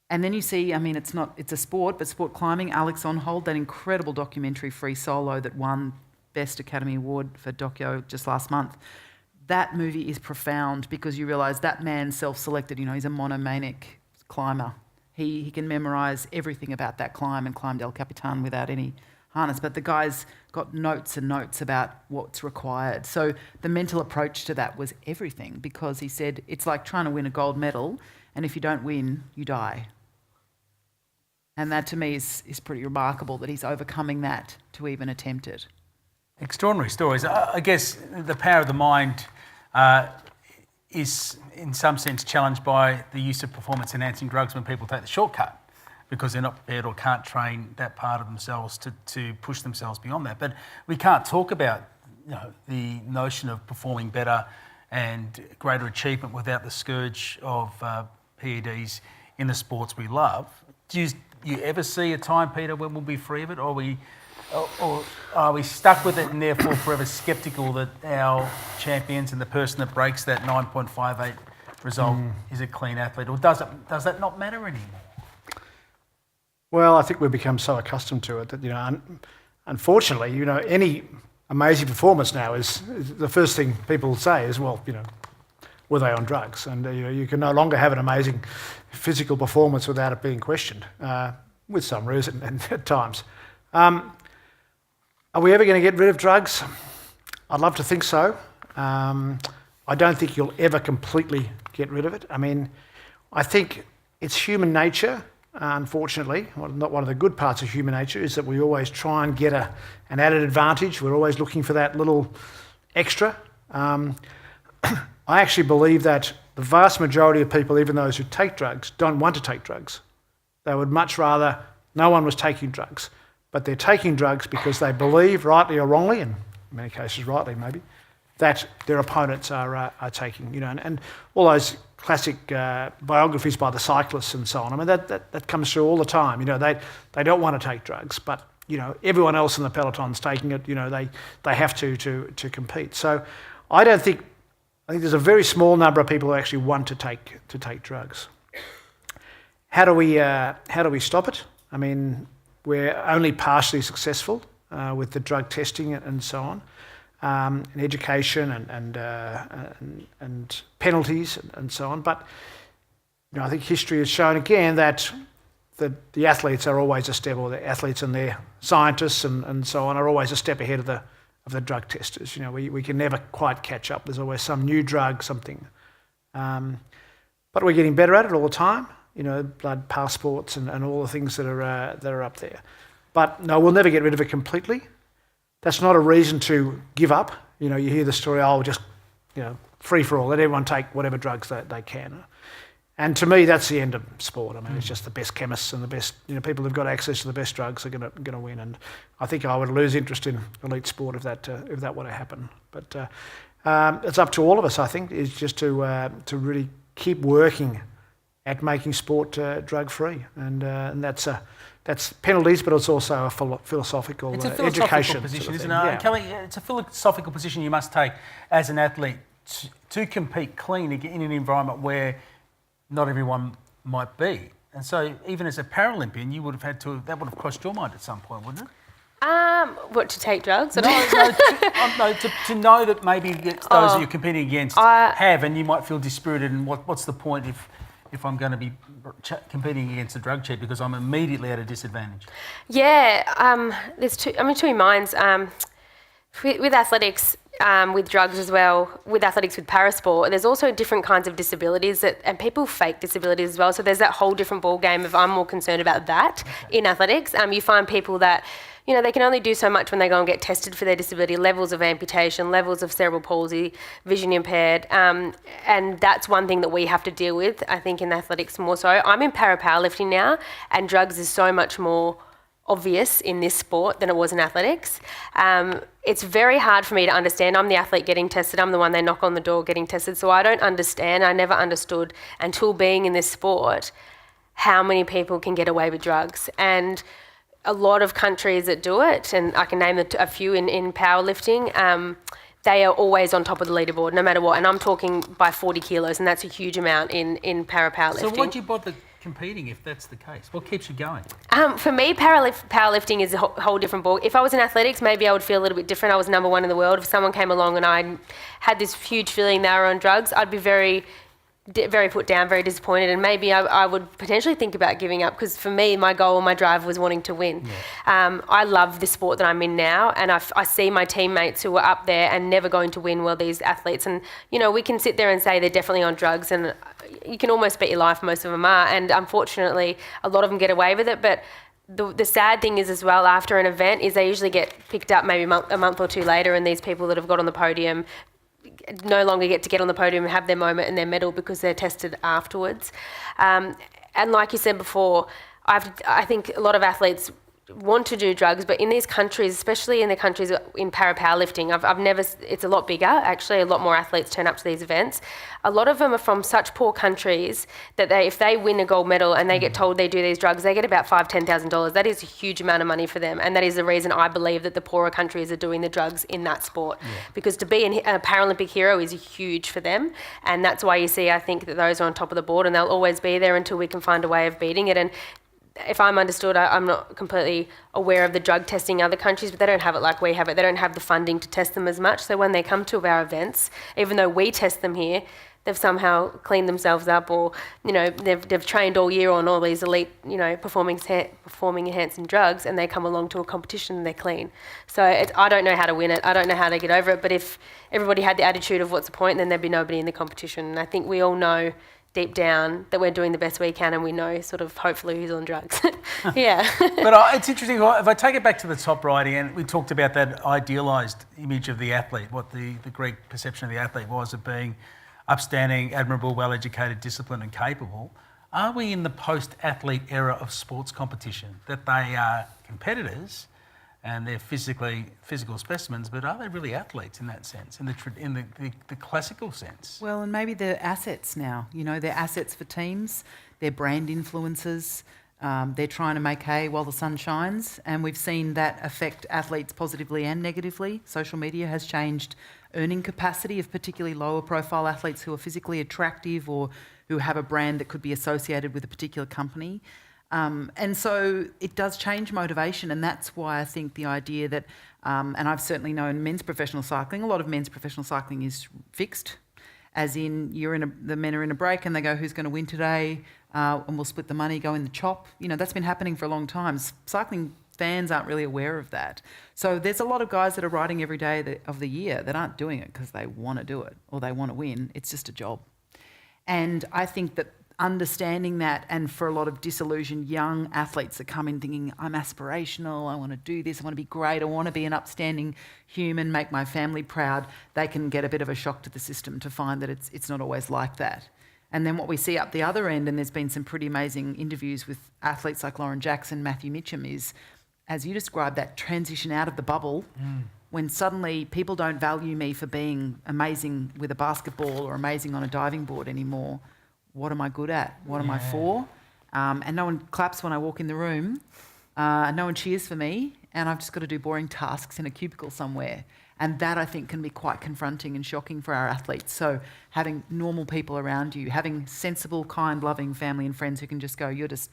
And then you see, I mean, it's a sport, but sport climbing, Alex Onhold, that incredible documentary Free Solo that won Best Academy Award for Doco just last month. That movie is profound because you realise that man self-selected, he's a monomanic climber. He can memorise everything about that climb and climbed El Capitan without any harness, but the guy's got notes and notes about what's required. So the mental approach to that was everything, because he said it's like trying to win a gold medal, and if you don't win, you die. And that to me is pretty remarkable that he's overcoming that to even attempt it. Extraordinary stories. I guess the power of the mind is in some sense challenged by the use of performance-enhancing drugs when people take the shortcut because they're not prepared or can't train that part of themselves to push themselves beyond that. But we can't talk about the notion of performing better and greater achievement without the scourge of PEDs in the sports we love. Do you ever see a time, Peter, when we'll be free of it, or are we stuck with it and therefore forever sceptical that our champions and the person that breaks that 9.58 result is a clean athlete, or does that not matter anymore? Well, I think we've become so accustomed to it that, unfortunately, any amazing performance now is the first thing people say is, well, were they on drugs? And you can no longer have an amazing physical performance without it being questioned, with some reason and at times. Are we ever going to get rid of drugs? I'd love to think so. I don't think you'll ever completely get rid of it. I mean, I think it's human nature, unfortunately. Not one of the good parts of human nature is that we always try and get an added advantage. We're always looking for that little extra. I actually believe that the vast majority of people, even those who take drugs, don't want to take drugs. They would much rather no one was taking drugs. But they're taking drugs because they believe, rightly or wrongly, and in many cases rightly maybe, that their opponents are taking, and all those classic biographies by the cyclists and so on. I mean, that comes through all the time. They don't want to take drugs, but everyone else in the peloton's taking it. They have to compete. So I think there's a very small number of people who actually want to take drugs. How do we stop it? I mean, we're only partially successful with the drug testing and so on, and education and penalties and so on. But I think history has shown again that the athletes are always a step, or the athletes and their scientists and so on are always a step ahead of the drug testers. We can never quite catch up. There's always some new drug, something. But we're getting better at it all the time. Blood passports and all the things that are up there. But no, we'll never get rid of it completely. That's not a reason to give up. You hear the story, just, free for all, let everyone take whatever drugs they can. And to me, that's the end of sport. I mean, it's just the best chemists and the best, people who've got access to the best drugs are going to win. And I think I would lose interest in elite sport if that were to happen. But it's up to all of us, I think, is just to really keep working at making sport drug-free, and that's penalties, but it's also a philosophical It's a philosophical education position, sort of isn't thing. it? Yeah. Kelly, it's a philosophical position you must take as an athlete to compete clean in an environment where not everyone might be. And so even as a Paralympian, you would have had to, that would have crossed your mind at some point, wouldn't it? What, to take drugs? No, to know that maybe those that you're competing against have, and you might feel dispirited, and what's the point if I'm going to be competing against a drug cheat because I'm immediately at a disadvantage? Yeah, I'm in two minds. With athletics, with drugs as well, with athletics with parasport, there's also different kinds of disabilities and people fake disabilities as well. So there's that whole different ball game of I'm more concerned about that in athletics. You find people that, they can only do so much when they go and get tested for their disability, levels of amputation, levels of cerebral palsy, vision impaired. And that's one thing that we have to deal with, I think, in athletics more so. I'm in powerlifting now, and drugs is so much more obvious in this sport than it was in athletics. It's very hard for me to understand. I'm the athlete getting tested. I'm the one they knock on the door getting tested. So I don't understand. I never understood until being in this sport how many people can get away with drugs. And a lot of countries that do it, and I can name a few in powerlifting, they are always on top of the leaderboard no matter what. And I'm talking by 40 kilos, and that's a huge amount in powerlifting. So why'd you bother competing if that's the case? What keeps you going? For me, powerlifting is a whole different ball. If I was in athletics, maybe I would feel a little bit different. I was number one in the world. If someone came along and I had this huge feeling they were on drugs, I'd be very put down, very disappointed, and maybe I would potentially think about giving up, because for me, my goal, my drive was wanting to win. Yeah. I love the sport that I'm in now, and I see my teammates who are up there and never going to win, well, these athletes, and we can sit there and say they're definitely on drugs, and you can almost bet your life most of them are, and unfortunately, a lot of them get away with it, but the sad thing is as well, after an event, is they usually get picked up maybe a month or two later, and these people that have got on the podium no longer get to get on the podium and have their moment and their medal because they're tested afterwards. And like you said before, I think a lot of athletes want to do drugs, but in these countries, especially in the countries in powerlifting, I've never, it's a lot bigger, actually, a lot more athletes turn up to these events. A lot of them are from such poor countries that if they win a gold medal and they get told they do these drugs, they get about $5,000-$10,000. That is a huge amount of money for them, and that is the reason I believe that the poorer countries are doing the drugs in that sport. Yeah. Because to be a Paralympic hero is huge for them, and that's why you see, I think, that those are on top of the board, and they'll always be there until we can find a way of beating it. And if I'm understood, I'm not completely aware of the drug testing in other countries, but they don't have it like we have it. They don't have the funding to test them as much. So when they come to our events, even though we test them here, they've somehow cleaned themselves up, or they've trained all year on all these elite performing enhancing drugs, and they come along to a competition and they're clean. So I don't know how to win it. I don't know how to get over it. But if everybody had the attitude of what's the point, then there'd be nobody in the competition. And I think we all know deep down that we're doing the best we can, and we know sort of hopefully who's on drugs. Yeah. But it's interesting, if I take it back to the top right, and we talked about that idealised image of the athlete, what the Greek perception of the athlete was of being upstanding, admirable, well-educated, disciplined and capable. Are we in the post-athlete era of sports competition, that they are competitors and they're physical specimens, but are they really athletes in that sense, in the classical sense? Well, and maybe they're assets now. They're assets for teams, they're brand influencers, they're trying to make hay while the sun shines, and we've seen that affect athletes positively and negatively. Social media has changed earning capacity of particularly lower profile athletes who are physically attractive or who have a brand that could be associated with a particular company. And so it does change motivation, and that's why I think the idea that, and I've certainly known men's professional cycling, a lot of men's professional cycling is fixed, as in the men are in a break and they go, who's going to win today, and we'll split the money, go in the chop. That's been happening for a long time. Cycling fans aren't really aware of that. So there's a lot of guys that are riding every day of the year that aren't doing it because they want to do it or they want to win. It's just a job. And I think that understanding that, and for a lot of disillusioned young athletes that come in thinking, I'm aspirational, I want to do this, I want to be great, I want to be an upstanding human, make my family proud, they can get a bit of a shock to the system to find that it's not always like that. And then what we see up the other end, and there's been some pretty amazing interviews with athletes like Lauren Jackson, Matthew Mitchell, is, as you described, that transition out of the bubble when suddenly people don't value me for being amazing with a basketball or amazing on a diving board anymore, what am I good at? What am I for? And no one claps when I walk in the room. No one cheers for me, and I've just got to do boring tasks in a cubicle somewhere. And that, I think, can be quite confronting and shocking for our athletes. So having normal people around you, having sensible, kind, loving family and friends who can just go, you're just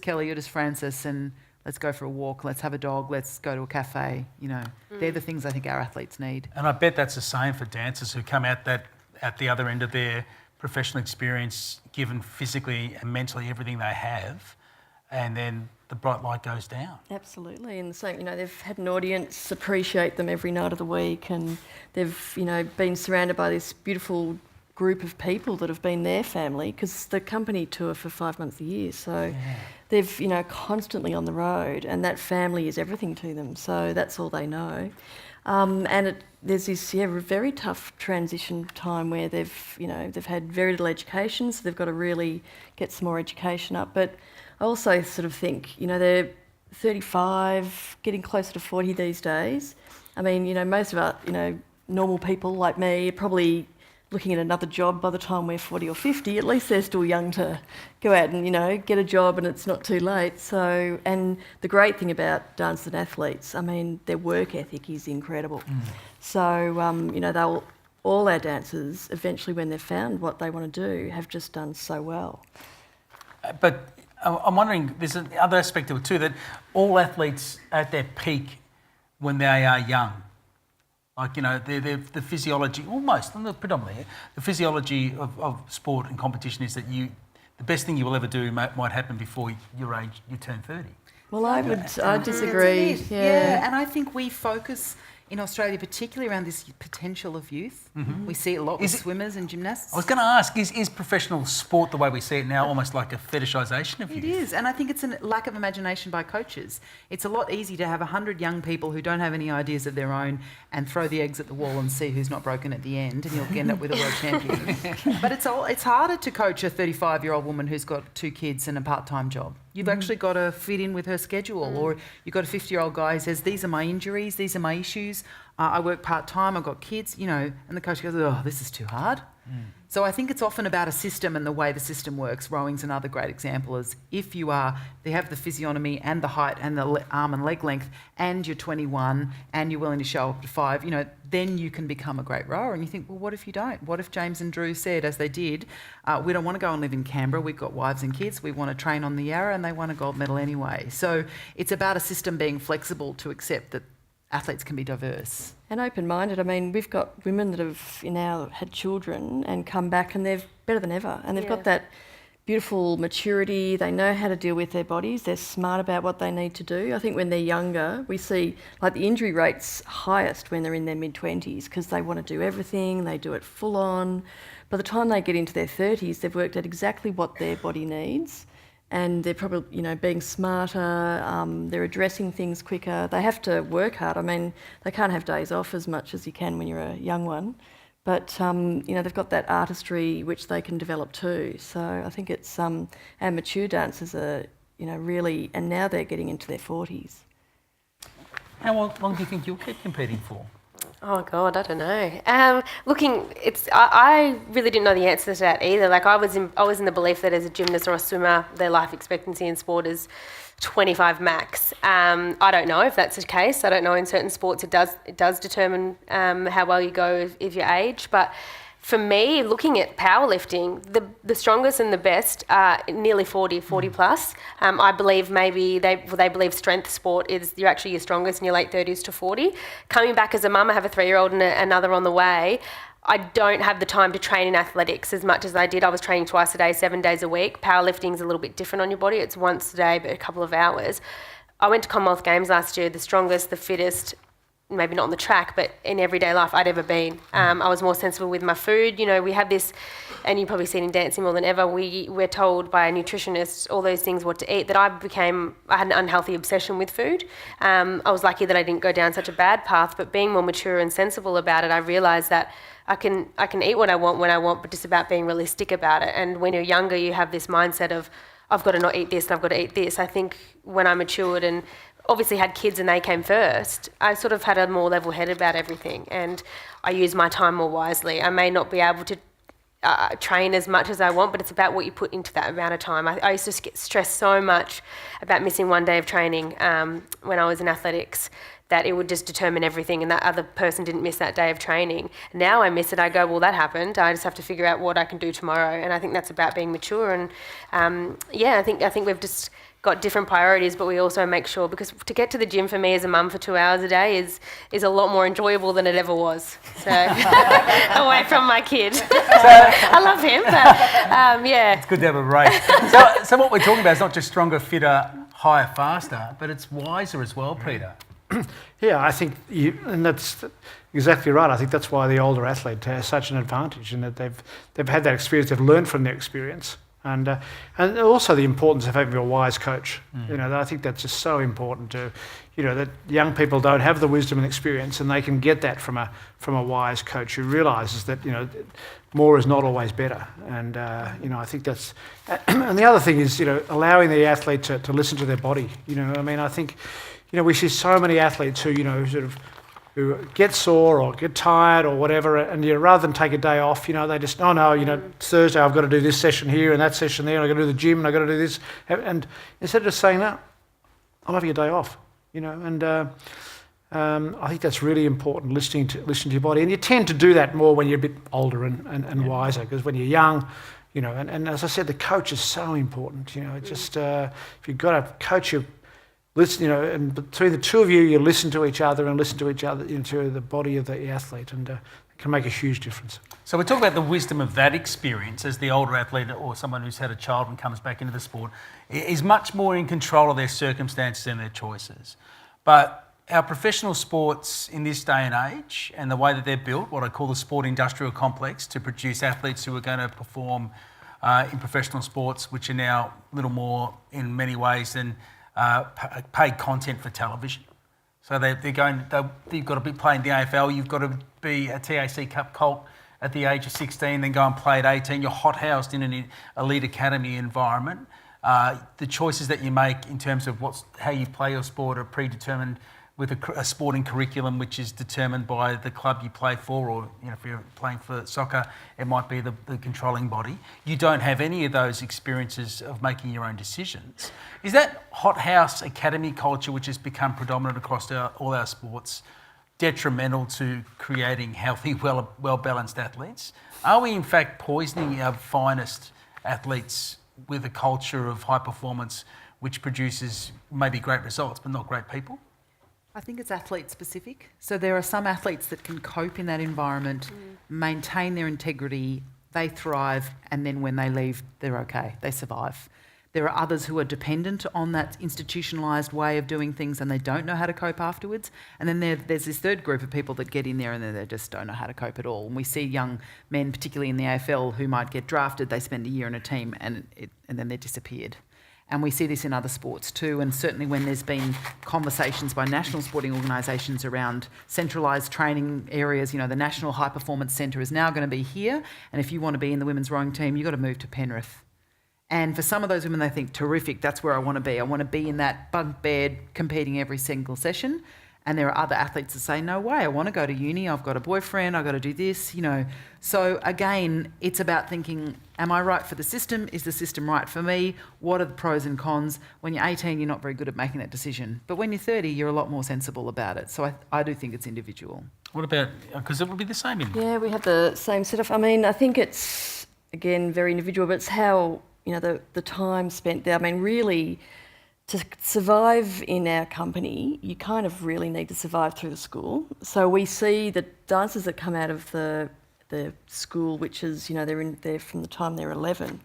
Kelly, you're just Francis, and let's go for a walk, let's have a dog, let's go to a cafe. They're the things I think our athletes need. And I bet that's the same for dancers who come out at the other end of their professional experience, given physically and mentally everything they have, and then the bright light goes down. Absolutely, and the same, they've had an audience appreciate them every night of the week, and they've, been surrounded by this beautiful group of people that have been their family, because the company tour for 5 months a year, so they've, constantly on the road, and that family is everything to them, so that's all they know. There's this very tough transition time where they've had very little education, so they've got to really get some more education up. But I also sort of think, they're 35, getting closer to 40 these days. I mean, most of our, normal people like me are probably looking at another job by the time we're 40 or 50. At least they're still young to go out and, get a job, and it's not too late. So, and the great thing about dancers and athletes, I mean, their work ethic is incredible. So, all our dancers, eventually when they've found what they want to do, have just done so well. But I'm wondering, there's another aspect of it too, that all athletes at their peak when they are young, like, the physiology, almost, not predominantly, the physiology of sport and competition is that the best thing you will ever do might happen before you turn 30. Well, I disagree. Yeah, and I think we focus in Australia, particularly around this potential of youth. We see it a lot with swimmers and gymnasts. I was going to ask, is professional sport, the way we see it now, almost like a fetishisation of youth? It is, and I think it's a lack of imagination by coaches. It's a lot easier to have 100 young people who don't have any ideas of their own and throw the eggs at the wall and see who's not broken at the end, and you'll end up with a world champion. But it's harder to coach a 35-year-old woman who's got 2 kids and a part-time job. You've actually got to fit in with her schedule, or you've got a 50-year-old guy who says, these are my injuries, these are my issues, I work part-time, I've got kids, and the coach goes, oh, this is too hard. So I think it's often about a system and the way the system works. Rowing's another great example. Is if they have the physiognomy and the height and the arm and leg length, and you're 21 and you're willing to show up to 5, then you can become a great rower. And you think, well, what if you don't? What if James and Drew said, as they did, we don't want to go and live in Canberra, we've got wives and kids, we want to train on the Yarra, and they won a gold medal anyway. So it's about a system being flexible to accept that athletes can be diverse. And open-minded. I mean, we've got women that have now had children and come back, and they're better than ever. And they've got that beautiful maturity. They know how to deal with their bodies. They're smart about what they need to do. I think when they're younger, we see like the injury rate's highest when they're in their mid-20s, because they want to do everything. They do it full on. By the time they get into their 30s, they've worked out exactly what their body needs. And they're probably, being smarter, they're addressing things quicker. They have to work hard. I mean, they can't have days off as much as you can when you're a young one. But, they've got that artistry which they can develop too. So I think it's, our mature dancers are, really, and now they're getting into their 40s. How long do you think you'll keep competing for? Oh God, I don't know. I really didn't know the answer to that either. Like I was in the belief that as a gymnast or a swimmer, their life expectancy in sport is 25 max. I don't know if that's the case. I don't know, in certain sports it does determine how well you go if you age. But for me, looking at powerlifting, the strongest and the best are nearly 40 plus. I believe maybe they believe strength sport is you're actually your strongest in your late 30s to 40. Coming back as a mum, I have a 3-year-old and another on the way. I don't have the time to train in athletics as much as I did. I was training twice a day, 7 days a week. Powerlifting is a little bit different on your body. It's once a day, but a couple of hours. I went to Commonwealth Games last year, the strongest, the fittest, maybe not on the track, but in everyday life I'd ever been. I was more sensible with my food. We have this, and you've probably seen in dancing more than ever, we're told by nutritionists all those things what to eat, that I had an unhealthy obsession with food. I was lucky that I didn't go down such a bad path, but being more mature and sensible about it, I realised that I can eat what I want when I want, but just about being realistic about it. And when you're younger, you have this mindset of, I've got to not eat this and I've got to eat this. I think when I matured and obviously had kids and they came first, I sort of had a more level head about everything, and I use my time more wisely. I may not be able to train as much as I want, but it's about what you put into that amount of time. I used to get stressed so much about missing one day of training when I was in athletics, that it would just determine everything, and that other person didn't miss that day of training. Now I miss it, I go, well, that happened. I just have to figure out what I can do tomorrow. And I think that's about being mature. And I think we've just got different priorities, but we also make sure, because to get to the gym for me as a mum for 2 hours a day is a lot more enjoyable than it ever was. So away from my kid. I love him, but yeah. It's good to have a break. So what we're talking about is not just stronger, fitter, higher, faster, but it's wiser as well, Peter. Yeah, I think, and that's exactly right. I think that's why the older athlete has such an advantage, in that they've had that experience, they've learned from their experience, and also the importance of having a wise coach. I think that's just so important to, that young people don't have the wisdom and experience, and they can get that from a wise coach who realises that more is not always better. And I think that's, and the other thing is allowing the athlete to listen to their body. I think. We see so many athletes who, who get sore or get tired or whatever, and rather than take a day off, they just, Thursday I've got to do this session here and that session there, and I've got to do the gym and I've got to do this. And instead of just saying, no, I'm having a day off, and I think that's really important, listening to your body. And you tend to do that more when you're a bit older and wiser, because when you're young, and as I said, the coach is so important. Just if you've got a coach, listen, and between the two of you, you listen to each other and listen to each other, into the body of the athlete, and it can make a huge difference. So we talk about the wisdom of that experience as the older athlete or someone who's had a child and comes back into the sport is much more in control of their circumstances and their choices. But our professional sports in this day and age, and the way that they're built, what I call the sport industrial complex, to produce athletes who are going to perform in professional sports, which are now little more in many ways than paid content for television. So you've got to be playing the AFL, you've got to be a TAC Cup colt at the age of 16, then go and play at 18. You're hothoused in an elite academy environment. The choices that you make in terms of how you play your sport are predetermined with a sporting curriculum which is determined by the club you play for, or if you're playing for soccer, it might be the controlling body. You don't have any of those experiences of making your own decisions. Is that hothouse academy culture, which has become predominant across all our sports, detrimental to creating healthy, well-balanced athletes? Are we in fact poisoning our finest athletes with a culture of high performance which produces maybe great results but not great people? I think it's athlete specific. So there are some athletes that can cope in that environment, maintain their integrity, they thrive, and then when they leave, they're okay, they survive. There are others who are dependent on that institutionalised way of doing things and they don't know how to cope afterwards. And then there's this third group of people that get in there and then they just don't know how to cope at all. And we see young men, particularly in the AFL, who might get drafted, they spend a year in a team and then they're disappeared. And we see this in other sports too, and certainly when there's been conversations by national sporting organisations around centralised training areas, the National High Performance Centre is now going to be here, and if you want to be in the women's rowing team, you've got to move to Penrith. And for some of those women, they think, terrific, that's where I want to be. I want to be in that bunk bed competing every single session. And there are other athletes that say, no way, I want to go to uni, I've got a boyfriend, I've got to do this, So again, it's about thinking, am I right for the system? Is the system right for me? What are the pros and cons? When you're 18, you're not very good at making that decision. But when you're 30, you're a lot more sensible about it. So I do think it's individual. What about, because it would be the same in... Yeah, we have the same setup. I think it's, again, very individual, but it's how, the time spent there. Really... To survive in our company, you kind of really need to survive through the school. So we see the dancers that come out of the school, which is, they're in there from the time they're 11,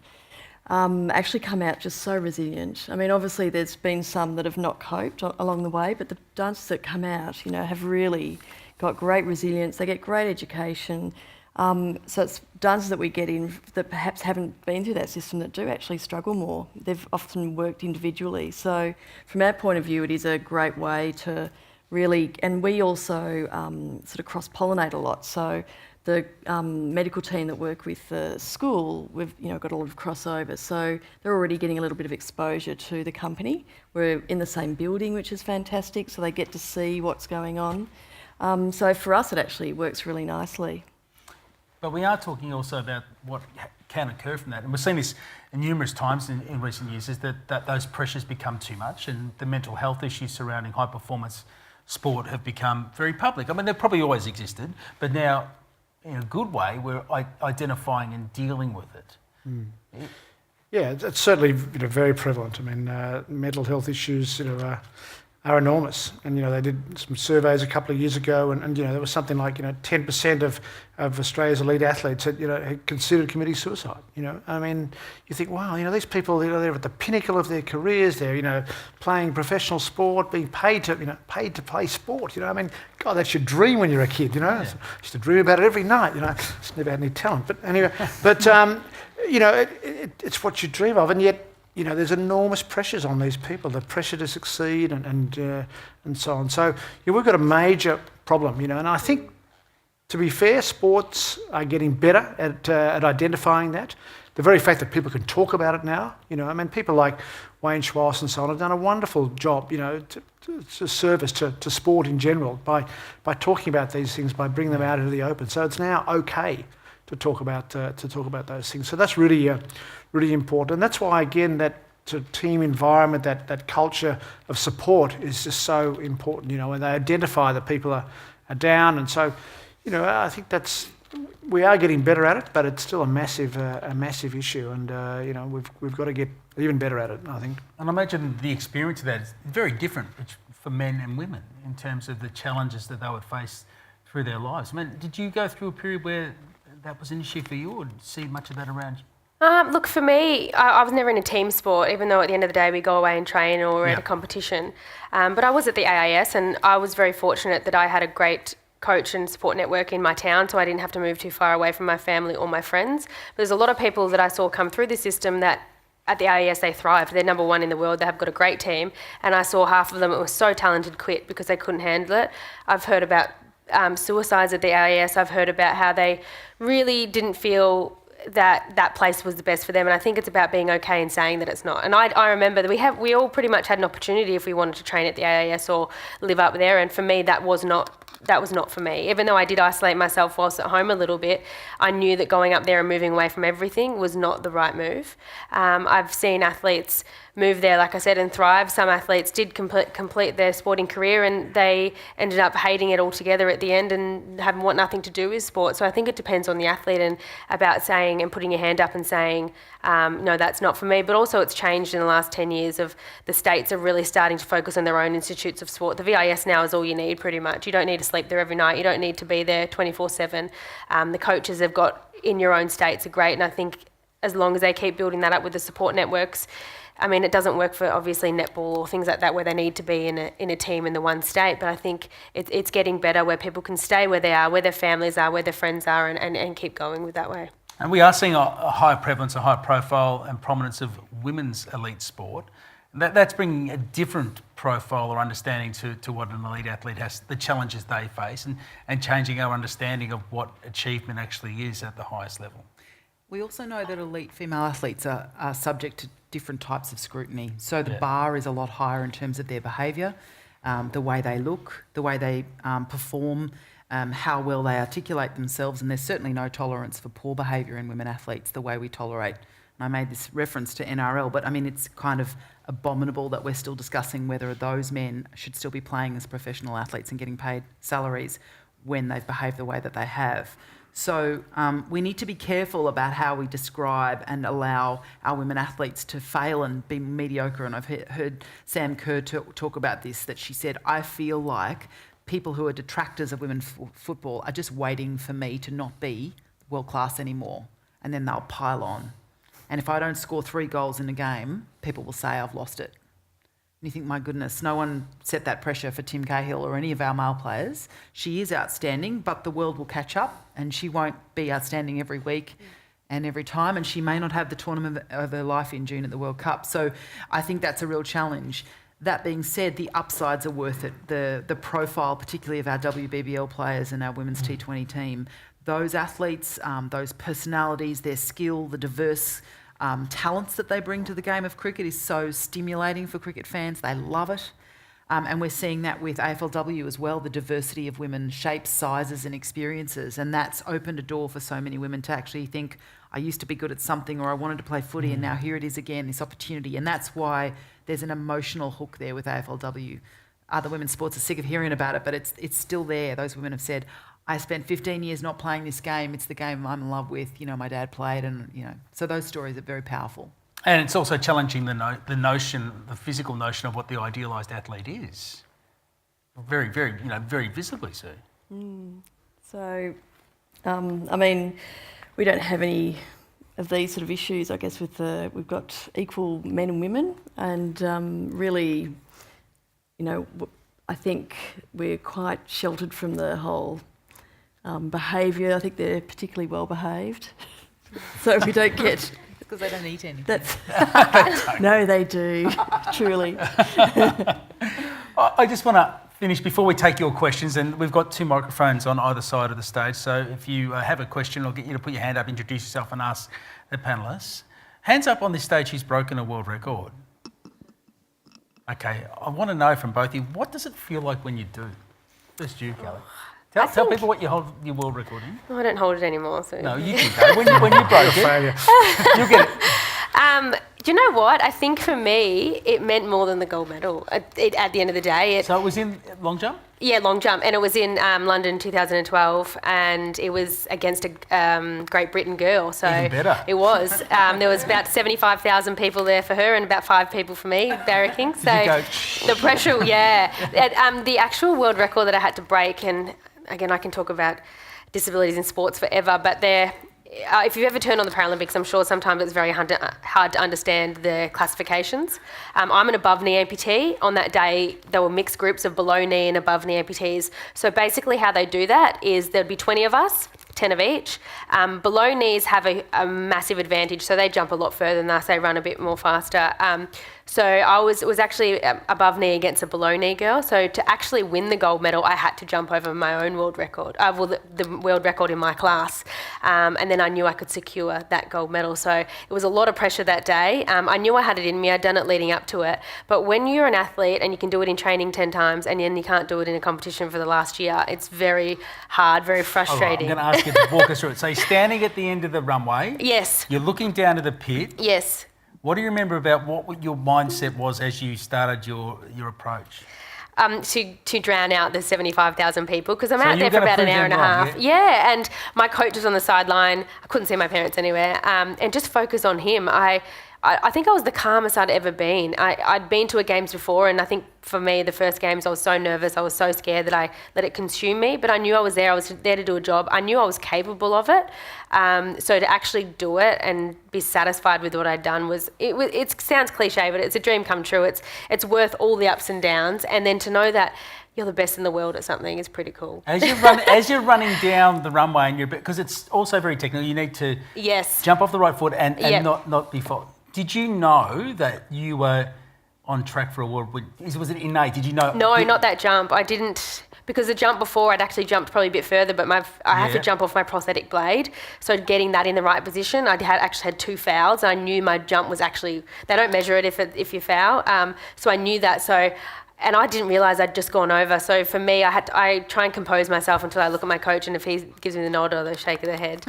actually come out just so resilient. Obviously there's been some that have not coped along the way, but the dancers that come out, have really got great resilience. They get great education. So it's dancers that we get in that perhaps haven't been through that system that do actually struggle more. They've often worked individually. So from our point of view, it is a great way to really, and we also sort of cross-pollinate a lot. So the medical team that work with the school, we've got a lot of crossover. So they're already getting a little bit of exposure to the company. We're in the same building, which is fantastic, so they get to see what's going on. So for us, it actually works really nicely. But we are talking also about what can occur from that. And we've seen this numerous times in recent years, is that those pressures become too much, and the mental health issues surrounding high performance sport have become very public. I mean, they've probably always existed, but now in a good way, we're identifying and dealing with it. Yeah, it's certainly very prevalent. I mean, mental health issues are enormous. And they did some surveys a couple of years ago, and there was something like 10% of Australia's elite athletes had considered committing suicide. I mean, you think, wow, these people, they're at the pinnacle of their careers. They're playing professional sport, being paid to play sport. I mean, God, that's your dream when you're a kid. I used to dream about it every night. Just never had any talent, but anyway, it's what you dream of, and yet. There's enormous pressures on these people, the pressure to succeed and so on. So we've got a major problem, and I think, to be fair, sports are getting better at identifying that. The very fact that people can talk about it now, I mean, people like Wayne Schwass and so on have done a wonderful job, to service to sport in general by talking about these things, by bringing them out into the open. So it's now okay to talk about those things. So that's really really important. And that's why, again, that team environment, that culture of support is just so important. When they identify that people are down, and so I think we are getting better at it, but it's still a massive issue, and we've got to get even better at it, I think. And I imagine the experience of that is very different for men and women in terms of the challenges that they would face through their lives. I mean, did you go through a period where that was an issue for you, or see much of that around you? Look, for me, I was never in a team sport, even though at the end of the day we go away and train or we're at a competition. But I was at the AIS, and I was very fortunate that I had a great coach and support network in my town, so I didn't have to move too far away from my family or my friends. But there's a lot of people that I saw come through the system that at the AIS they thrive. They're number one in the world. They have got a great team. And I saw half of them that were so talented quit because they couldn't handle it. I've heard about suicides at the AIS. I've heard about how they really didn't feel that place was the best for them, and I think it's about being okay and saying that it's not. And I remember that we all pretty much had an opportunity if we wanted to train at the AIS or live up there, and for me that was not for me. Even though I did isolate myself whilst at home a little bit, I knew that going up there and moving away from everything was not the right move. I've seen athletes move there, like I said, and thrive. Some athletes did complete their sporting career, and they ended up hating it altogether at the end and want nothing to do with sport. So I think it depends on the athlete and about saying and putting your hand up and saying, no, that's not for me. But also it's changed in the last 10 years of the states are really starting to focus on their own institutes of sport. The VIS now is all you need, pretty much. You don't need to sleep there every night. You don't need to be there 24/7. The coaches they've got in your own states are great, and I think as long as they keep building that up with the support networks. I mean, it doesn't work for obviously netball or things like that where they need to be in a team in the one state, but I think it's getting better where people can stay where they are, where their families are, where their friends are, and keep going with that way. And we are seeing a high prevalence, a high profile and prominence of women's elite sport. That's bringing a different profile or understanding to what an elite athlete has, the challenges they face, and changing our understanding of what achievement actually is at the highest level. We also know that elite female athletes are subject to different types of scrutiny. So the bar is a lot higher in terms of their behaviour, the way they look, the way they perform, how well they articulate themselves, and there's certainly no tolerance for poor behaviour in women athletes the way we tolerate. And I made this reference to NRL, but I mean, it's kind of abominable that we're still discussing whether those men should still be playing as professional athletes and getting paid salaries when they've behaved the way that they have. So we need to be careful about how we describe and allow our women athletes to fail and be mediocre. And I've heard Sam Kerr talk about this, that she said, I feel like people who are detractors of women's football are just waiting for me to not be world class anymore, and then they'll pile on. And if I don't score 3 goals in a game, people will say I've lost it. And you think, my goodness, no one set that pressure for Tim Cahill or any of our male players. She is outstanding, but the world will catch up, and she won't be outstanding every week and every time, and she may not have the tournament of her life in June at the World Cup. So I think that's a real challenge. That being said, the upsides are worth it. The profile, particularly of our WBBL players and our women's T20 team, those athletes, those personalities, their skill, the diverse talents that they bring to the game of cricket is so stimulating for cricket fans. They love it. And we're seeing that with AFLW as well, the diversity of women, shapes, sizes and experiences. And that's opened a door for so many women to actually think, I used to be good at something, or I wanted to play footy and now here it is again, this opportunity. And that's why there's an emotional hook there with AFLW. Other women's sports are sick of hearing about it, but it's still there. Those women have said, I spent 15 years not playing this game. It's the game I'm in love with. You know, my dad played, and so those stories are very powerful. And it's also challenging the notion, the physical notion of what the idealised athlete is. Very, very, very visibly so. So, I mean, we don't have any of these sort of issues, I guess, we've got equal men and women, and really, I think we're quite sheltered from the whole behaviour. I think they're particularly well behaved. So we don't get... Because they don't eat anything. No, they do, truly. I just want to finish before we take your questions, and we've got 2 microphones on either side of the stage, so if you have a question, I'll get you to put your hand up, introduce yourself and ask the panellists. Hands up on this stage who's broken a world record. Okay, I want to know from both of you, what does it feel like when you do? First you, Kelly. Tell people what you hold your world record in. Oh, I don't hold it anymore. So. No, you can go. When you broke it, you'll get it. Do you know what? I think for me, it meant more than the gold medal at the end of the day. So it was in long jump? Yeah, long jump. And it was in London 2012, and it was against a Great Britain girl. So even better. It was. There was about 75,000 people there for her and about 5 people for me, barracking. So the pressure, yeah. The actual world record that I had to break, and again, I can talk about disabilities in sports forever, but if you've ever turned on the Paralympics, I'm sure sometimes it's very hard to understand the classifications. I'm an above knee amputee. On that day, there were mixed groups of below knee and above knee amputees. So basically how they do that is there'd be 20 of us, 10 of each. Below knees have a massive advantage, so they jump a lot further than us, they run a bit more faster. So it was actually above knee against a below knee girl. So to actually win the gold medal, I had to jump over my own world record, the world record in my class. And then I knew I could secure that gold medal. So it was a lot of pressure that day. I knew I had it in me, I'd done it leading up to it. But when you're an athlete and you can do it in training 10 times and then you can't do it in a competition for the last year, it's very hard, very frustrating. I'm going to ask you to walk us through it. So you're standing at the end of the runway. Yes. You're looking down to the pit. Yes. What do you remember about what your mindset was as you started your approach? To drown out the 75,000 people, because I'm out there for about an hour and a half. Yeah, and my coach was on the sideline. I couldn't see my parents anywhere, and just focus on him. I think I was the calmest I'd ever been. I'd been to a games before, and I think for me, the first games, I was so nervous, I was so scared that I let it consume me, but I knew I was there to do a job. I knew I was capable of it. So to actually do it and be satisfied with what I'd done it sounds cliche, but it's a dream come true. It's worth all the ups and downs, and then to know that you're the best in the world at something is pretty cool. As you're running down the runway, and because it's also very technical, you need to jump off the right foot and not be fault. Did you know that you were on track for a world? Was it innate? Did you know? No, not that jump. I didn't, because the jump before I'd actually jumped probably a bit further, but I had to jump off my prosthetic blade. So getting that in the right position, I actually had 2 fouls. And I knew my jump was actually, they don't measure it if you foul. So I knew that. And I didn't realise I'd just gone over. So for me, I try and compose myself until I look at my coach, and if he gives me the nod or the shake of the head,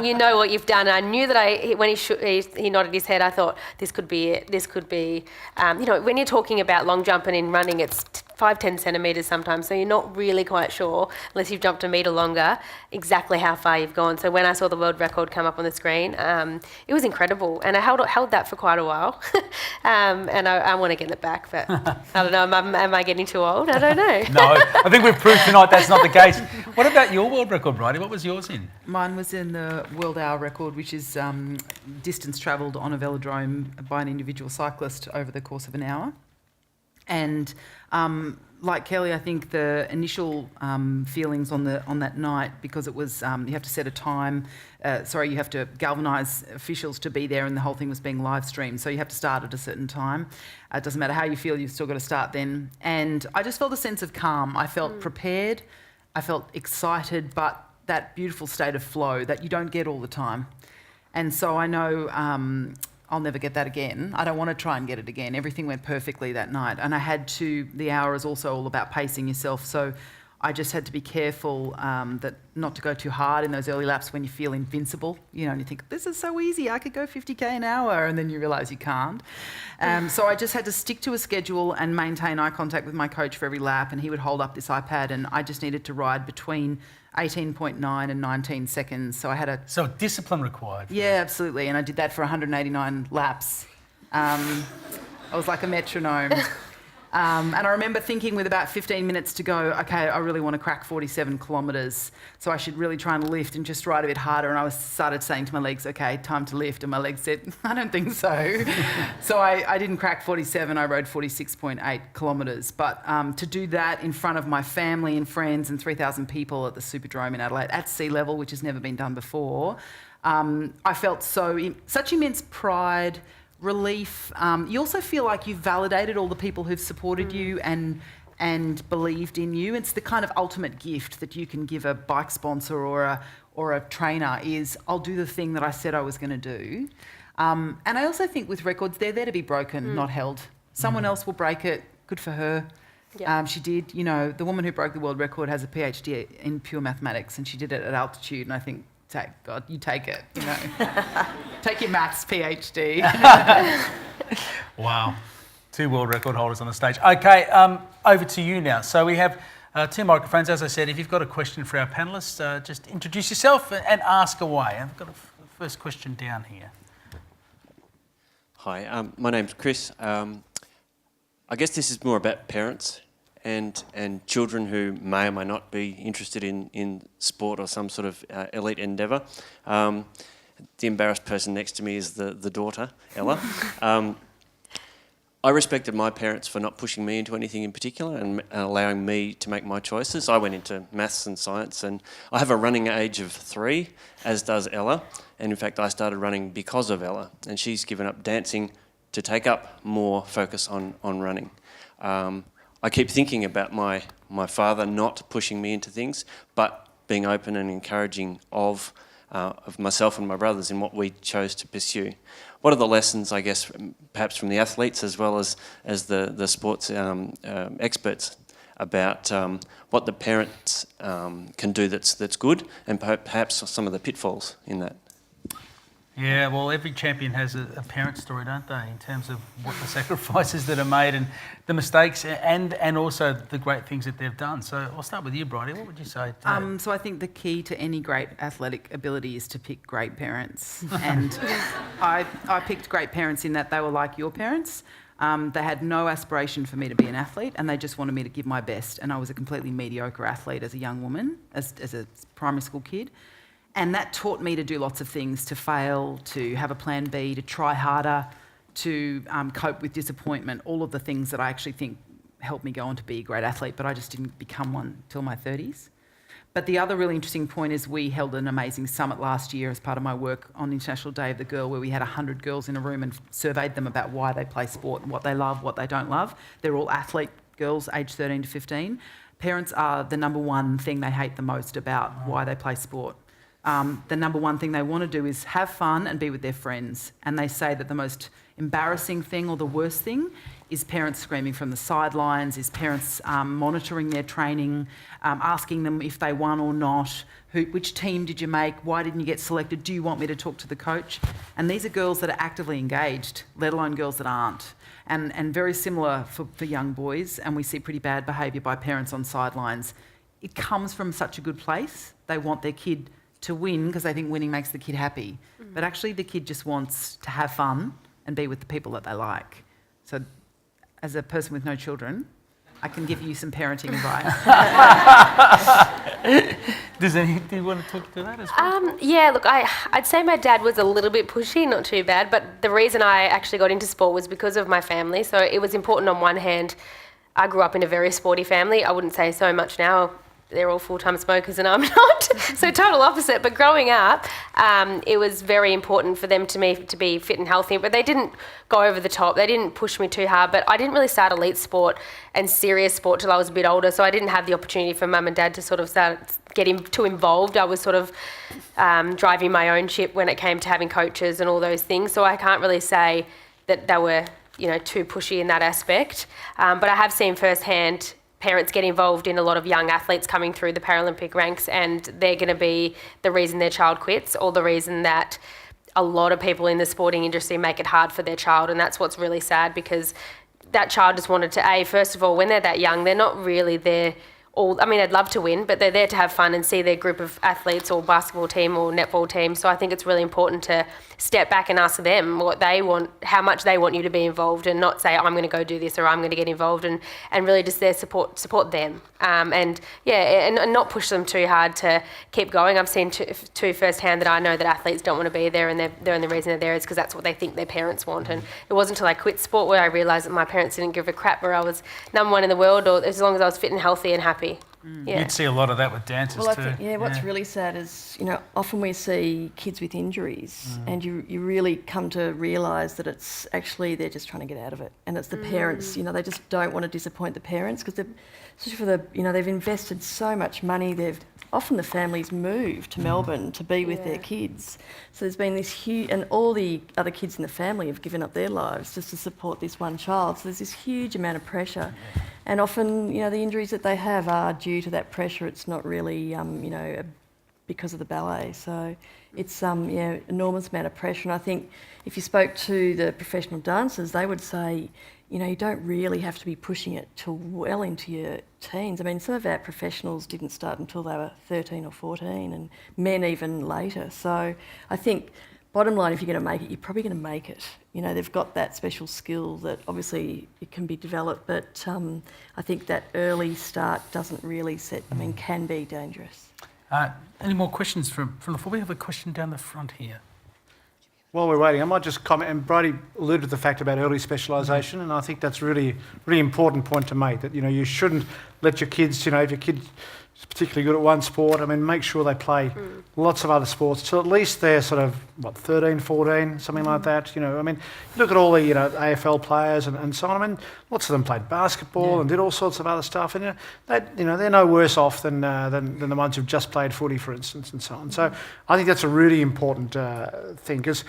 you know what you've done. And I knew that when he nodded his head, I thought this could be it. This could be, when you're talking about long jumping and running, it's 5-10 centimetres sometimes, so you're not really quite sure, unless you've jumped a metre longer, exactly how far you've gone. So when I saw the world record come up on the screen, it was incredible, and I held that for quite a while, and I want to get it back, but I don't know, am I getting too old? I don't know. No, I think we've proved tonight that's not the case. What about your world record, Bridie? What was yours in? Mine was in the world hour record, which is distance travelled on a velodrome by an individual cyclist over the course of an hour. And like Kelly, I think the initial feelings on that night, because it was you have to set a time. You have to galvanise officials to be there, and the whole thing was being live streamed. So you have to start at a certain time. It doesn't matter how you feel; you've still got to start then. And I just felt a sense of calm. I felt prepared. I felt excited, but that beautiful state of flow that you don't get all the time. And so I know I'll never get that again. I don't want to try and get it again. Everything went perfectly that night. And I had to, the hour is also all about pacing yourself. So I just had to be careful that not to go too hard in those early laps when you feel invincible, you know, and you think, this is so easy, I could go 50k an hour, and then you realise you can't. So I just had to stick to a schedule and maintain eye contact with my coach for every lap, and he would hold up this iPad, and I just needed to ride between 18.9 and 19 seconds. So I had a... So discipline required. Yeah, absolutely, and I did that for 189 laps. I was like a metronome. And I remember thinking with about 15 minutes to go, okay, I really want to crack 47 kilometres, so I should really try and lift and just ride a bit harder. And I started saying to my legs, okay, time to lift. And my legs said, I don't think so. So I didn't crack 47, I rode 46.8 kilometres. But to do that in front of my family and friends and 3,000 people at the Superdrome in Adelaide at sea level, which has never been done before, I felt such immense pride, relief. You also feel like you've validated all the people who've supported you and believed in you. It's the kind of ultimate gift that you can give a bike sponsor or a trainer is, I'll do the thing that I said I was going to do. And I also think with records, they're there to be broken, not held. Someone else will break it. Good for her. Yeah. She did, you know, the woman who broke the world record has a PhD in pure mathematics, and she did it at altitude, and I think, God, you take it, you know. Take your maths PhD. Wow. 2 world record holders on the stage. Okay, over to you now. So we have 2 microphones. As I said, if you've got a question for our panellists, just introduce yourself and ask away. I've got a first question down here. Hi, my name's Chris. I guess this is more about parents and children who may or may not be interested in sport or some sort of elite endeavour. The embarrassed person next to me is the daughter, Ella. I respected my parents for not pushing me into anything in particular and allowing me to make my choices. I went into maths and science, and I have a running age of 3, as does Ella. And in fact, I started running because of Ella, and she's given up dancing to take up more focus on running. I keep thinking about my father not pushing me into things, but being open and encouraging of myself and my brothers in what we chose to pursue. What are the lessons, I guess, perhaps from the athletes as well as the sports experts about what the parents can do that's good, and perhaps some of the pitfalls in that? Yeah, well, every champion has a parent story, don't they, in terms of what the sacrifices that are made and the mistakes and also the great things that they've done. So I'll start with you, Bridie. What would you say? So I think the key to any great athletic ability is to pick great parents. And I picked great parents in that they were like your parents. They had no aspiration for me to be an athlete, and they just wanted me to give my best. And I was a completely mediocre athlete as a young woman, as a primary school kid. And that taught me to do lots of things, to fail, to have a plan B, to try harder, to cope with disappointment, all of the things that I actually think helped me go on to be a great athlete, but I just didn't become one till my 30s. But the other really interesting point is we held an amazing summit last year as part of my work on International Day of the Girl, where we had 100 girls in a room and surveyed them about why they play sport and what they love, what they don't love. They're all athlete girls aged 13 to 15. Parents are the number one thing they hate the most about why they play sport. The number one thing they want to do is have fun and be with their friends. And they say that the most embarrassing thing or the worst thing is parents screaming from the sidelines, is parents monitoring their training, asking them if they won or not, which team did you make, why didn't you get selected, do you want me to talk to the coach? And these are girls that are actively engaged, let alone girls that aren't. And very similar for young boys, and we see pretty bad behaviour by parents on sidelines. It comes from such a good place. They want their kid to win because they think winning makes the kid happy. But actually the kid just wants to have fun and be with the people that they like. So as a person with no children, I can give you some parenting advice. Do you want to talk to that as well? Yeah, look, I'd say my dad was a little bit pushy, not too bad, but the reason I actually got into sport was because of my family. So it was important on one hand. I grew up in a very sporty family. I wouldn't say so much now. They're all full-time smokers and I'm not, so total opposite. But growing up, it was very important for them to me to be fit and healthy, but they didn't go over the top. They didn't push me too hard, but I didn't really start elite sport and serious sport till I was a bit older, so I didn't have the opportunity for mum and dad to sort of get too involved. I was sort of driving my own ship when it came to having coaches and all those things. So I can't really say that they were, too pushy in that aspect. But I have seen firsthand parents get involved in a lot of young athletes coming through the Paralympic ranks, and they're going to be the reason their child quits, or the reason that a lot of people in the sporting industry make it hard for their child. And that's what's really sad, because that child just wanted to, first of all, when they're that young, they're not really there they'd love to win, but they're there to have fun and see their group of athletes or basketball team or netball team. So I think it's really important to step back and ask them what they want, how much they want you to be involved, and not say, I'm going to go do this or I'm going to get involved, and really just there support them. And not push them too hard to keep going. I've seen too firsthand that I know that athletes don't want to be there, and the only reason they're there is because that's what they think their parents want. And it wasn't until I quit sport where I realised that my parents didn't give a crap where I was number one in the world, or as long as I was fit and healthy and happy. Yeah. You'd see a lot of that with dancers Well, I too. think, what's really sad is, often we see kids with injuries, and you really come to realise that it's actually they're just trying to get out of it, and it's the parents. They just don't want to disappoint the parents, because especially for they've invested so much money. Often the families moved to Melbourne to be with their kids, so there's been this huge, and all the other kids in the family have given up their lives just to support this one child. So there's this huge amount of pressure. And often, the injuries that they have are due to that pressure. It's not really, because of the ballet. So it's, enormous amount of pressure. And I think if you spoke to the professional dancers, they would say, you don't really have to be pushing it till well into your teens. I mean, some of our professionals didn't start until they were 13 or 14, and men even later. So I think, bottom line, if you're going to make it, you're probably going to make it. They've got that special skill that obviously it can be developed, but I think that early start doesn't really can be dangerous. Any more questions from the floor? We have a question down the front here. While we're waiting, I might just comment, and Brodie alluded to the fact about early specialisation, and I think that's really important point to make, that, you shouldn't let your kids, if your kid is particularly good at one sport, make sure they play lots of other sports till at least they're sort of, 13, 14, something like that. Look at all the, AFL players and so on. Lots of them played basketball and did all sorts of other stuff, and they're no worse off than the ones who've just played footy, for instance, and so on. So I think that's a really important thing, because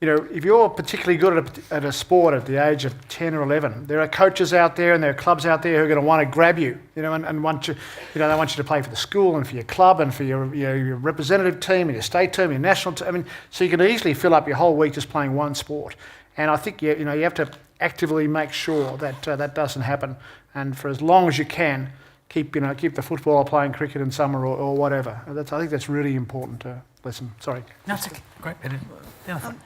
if you're particularly good at a sport at the age of 10 or 11, there are coaches out there and there are clubs out there who are going to want to grab you, and want you, they want you to play for the school and for your club and for your representative team and your state team, your national team. So you can easily fill up your whole week just playing one sport. And I think you have to actively make sure that that doesn't happen. And for as long as you can, keep the football or playing cricket in summer or whatever. I think that's really important to listen. Sorry. No, it's okay. Great.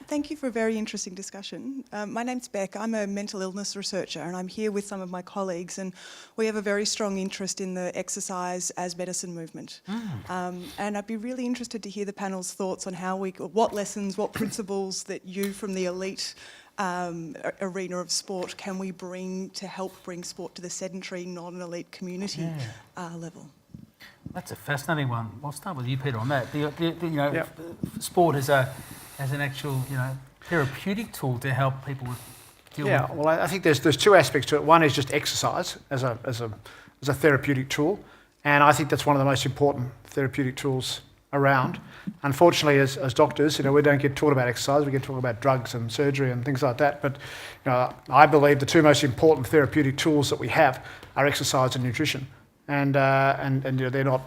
Thank you for a very interesting discussion. My name's Beck. I'm a mental illness researcher, and I'm here with some of my colleagues, and we have a very strong interest in the exercise as medicine movement. And I'd be really interested to hear the panel's thoughts on what lessons, what principles that you from the elite arena of sport can we bring to help bring sport to the sedentary, non-elite community level. That's a fascinating one. I'll start with you, Peter, on that. Sport as an actual, therapeutic tool to help people deal with. Well, I think there's two aspects to it. One is just exercise as a therapeutic tool, and I think that's one of the most important therapeutic tools around. Unfortunately, as doctors, we don't get taught about exercise. We get taught about drugs and surgery and things like that. But I believe the two most important therapeutic tools that we have are exercise and nutrition, and they're not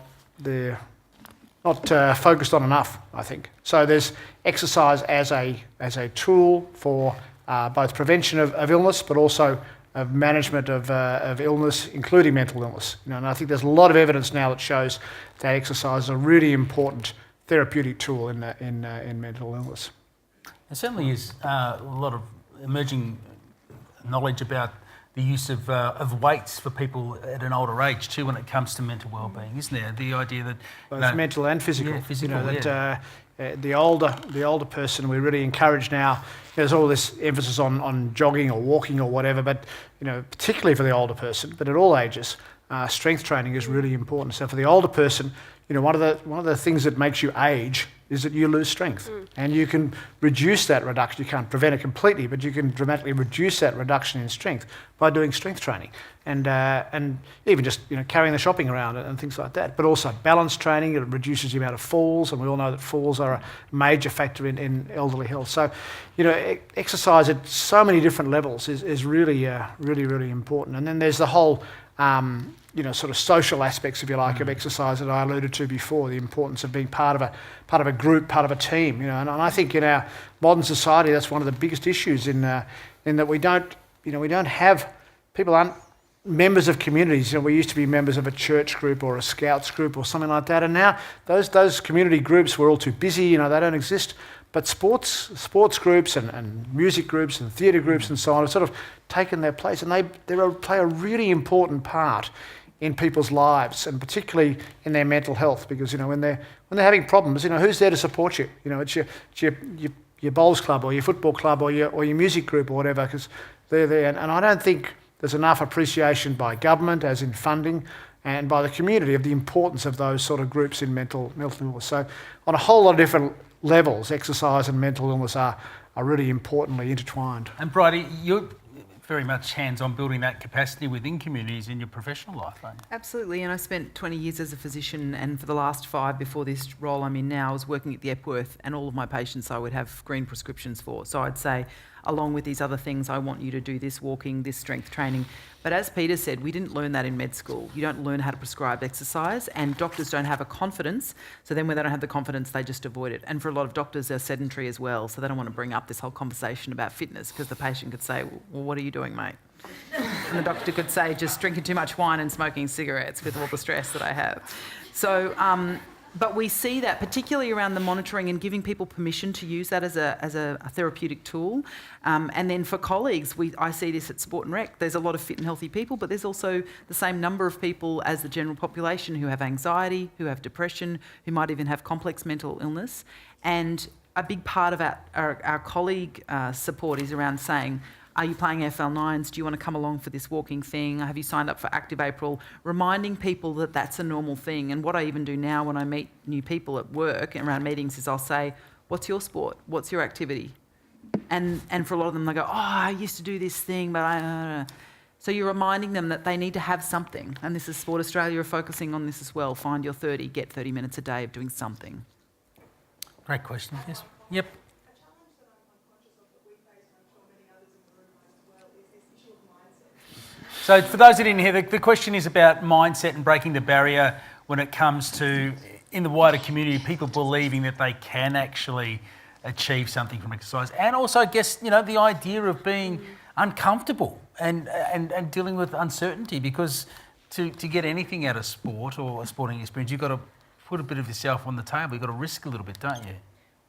focused on enough, I think. So there's exercise as a tool for both prevention of illness, but also of management of illness, including mental illness. And I think there's a lot of evidence now that shows that exercise is a really important therapeutic tool in mental illness. There certainly is a lot of emerging knowledge about the use of weights for people at an older age too when it comes to mental well-being, isn't there? The idea that both mental and physical. Yeah, physical, the older person, we really encourage now. There's all this emphasis on jogging or walking or whatever, but particularly for the older person, but at all ages, strength training is really important. So for the older person, one of the things that makes you age is that you lose strength. And you can reduce that reduction. You can't prevent it completely, but you can dramatically reduce that reduction in strength by doing strength training and even just carrying the shopping around and things like that. But also balance training, it reduces the amount of falls, and we all know that falls are a major factor in elderly health. So, exercise at so many different levels is really, really important. And then there's the whole sort of social aspects, if you like, of exercise that I alluded to before, the importance of being part of a group, part of a team. And I think in our modern society, that's one of the biggest issues in that we don't have, people aren't members of communities. We used to be members of a church group or a scouts group or something like that, and now those community groups, we're all too busy. They don't exist. But sports groups and music groups and theatre groups and so on have sort of taken their place, and they play a really important part in people's lives, and particularly in their mental health, because when they're having problems, who's there to support you? It's your bowls club or your football club or your music group or whatever, because they're there. And I don't think there's enough appreciation by government, as in funding, and by the community, of the importance of those sort of groups in mental illness. So on a whole lot of different levels, exercise and mental illness are really importantly intertwined. And Bridie, you're very much hands-on building that capacity within communities in your professional life, aren't you? Absolutely, and I spent 20 years as a physician, and for the last 5 before this role I'm in now, I was working at the Epworth, and all of my patients I would have green prescriptions for. So I'd say, along with these other things, I want you to do this walking, this strength training. But as Peter said, we didn't learn that in med school. You don't learn how to prescribe exercise, and doctors don't have a confidence. So then when they don't have the confidence, they just avoid it. And for a lot of doctors, they're sedentary as well. So they don't want to bring up this whole conversation about fitness, because the patient could say, well, what are you doing, mate? And the doctor could say, just drinking too much wine and smoking cigarettes with all the stress that I have. So, but we see that particularly around the monitoring and giving people permission to use that as a therapeutic tool. And then for colleagues, I see this at Sport and Rec. There's a lot of fit and healthy people, but there's also the same number of people as the general population who have anxiety, who have depression, who might even have complex mental illness. And a big part of our colleague support is around saying, are you playing FL9s? Do you want to come along for this walking thing? Have you signed up for Active April? Reminding people that that's a normal thing. And what I even do now when I meet new people at work and around meetings is I'll say, what's your sport? What's your activity? And for a lot of them, they go, I used to do this thing, but I. So you're reminding them that they need to have something. And this is Sport Australia are focusing on this as well. Find your 30, get 30 minutes a day of doing something. Great question. Yes. Yep. So for those that didn't hear, the question is about mindset and breaking the barrier when it comes to, in the wider community, people believing that they can actually achieve something from exercise. And also, I guess, the idea of being uncomfortable and dealing with uncertainty, because to get anything out of sport or a sporting experience, you've got to put a bit of yourself on the table. You've got to risk a little bit, don't you?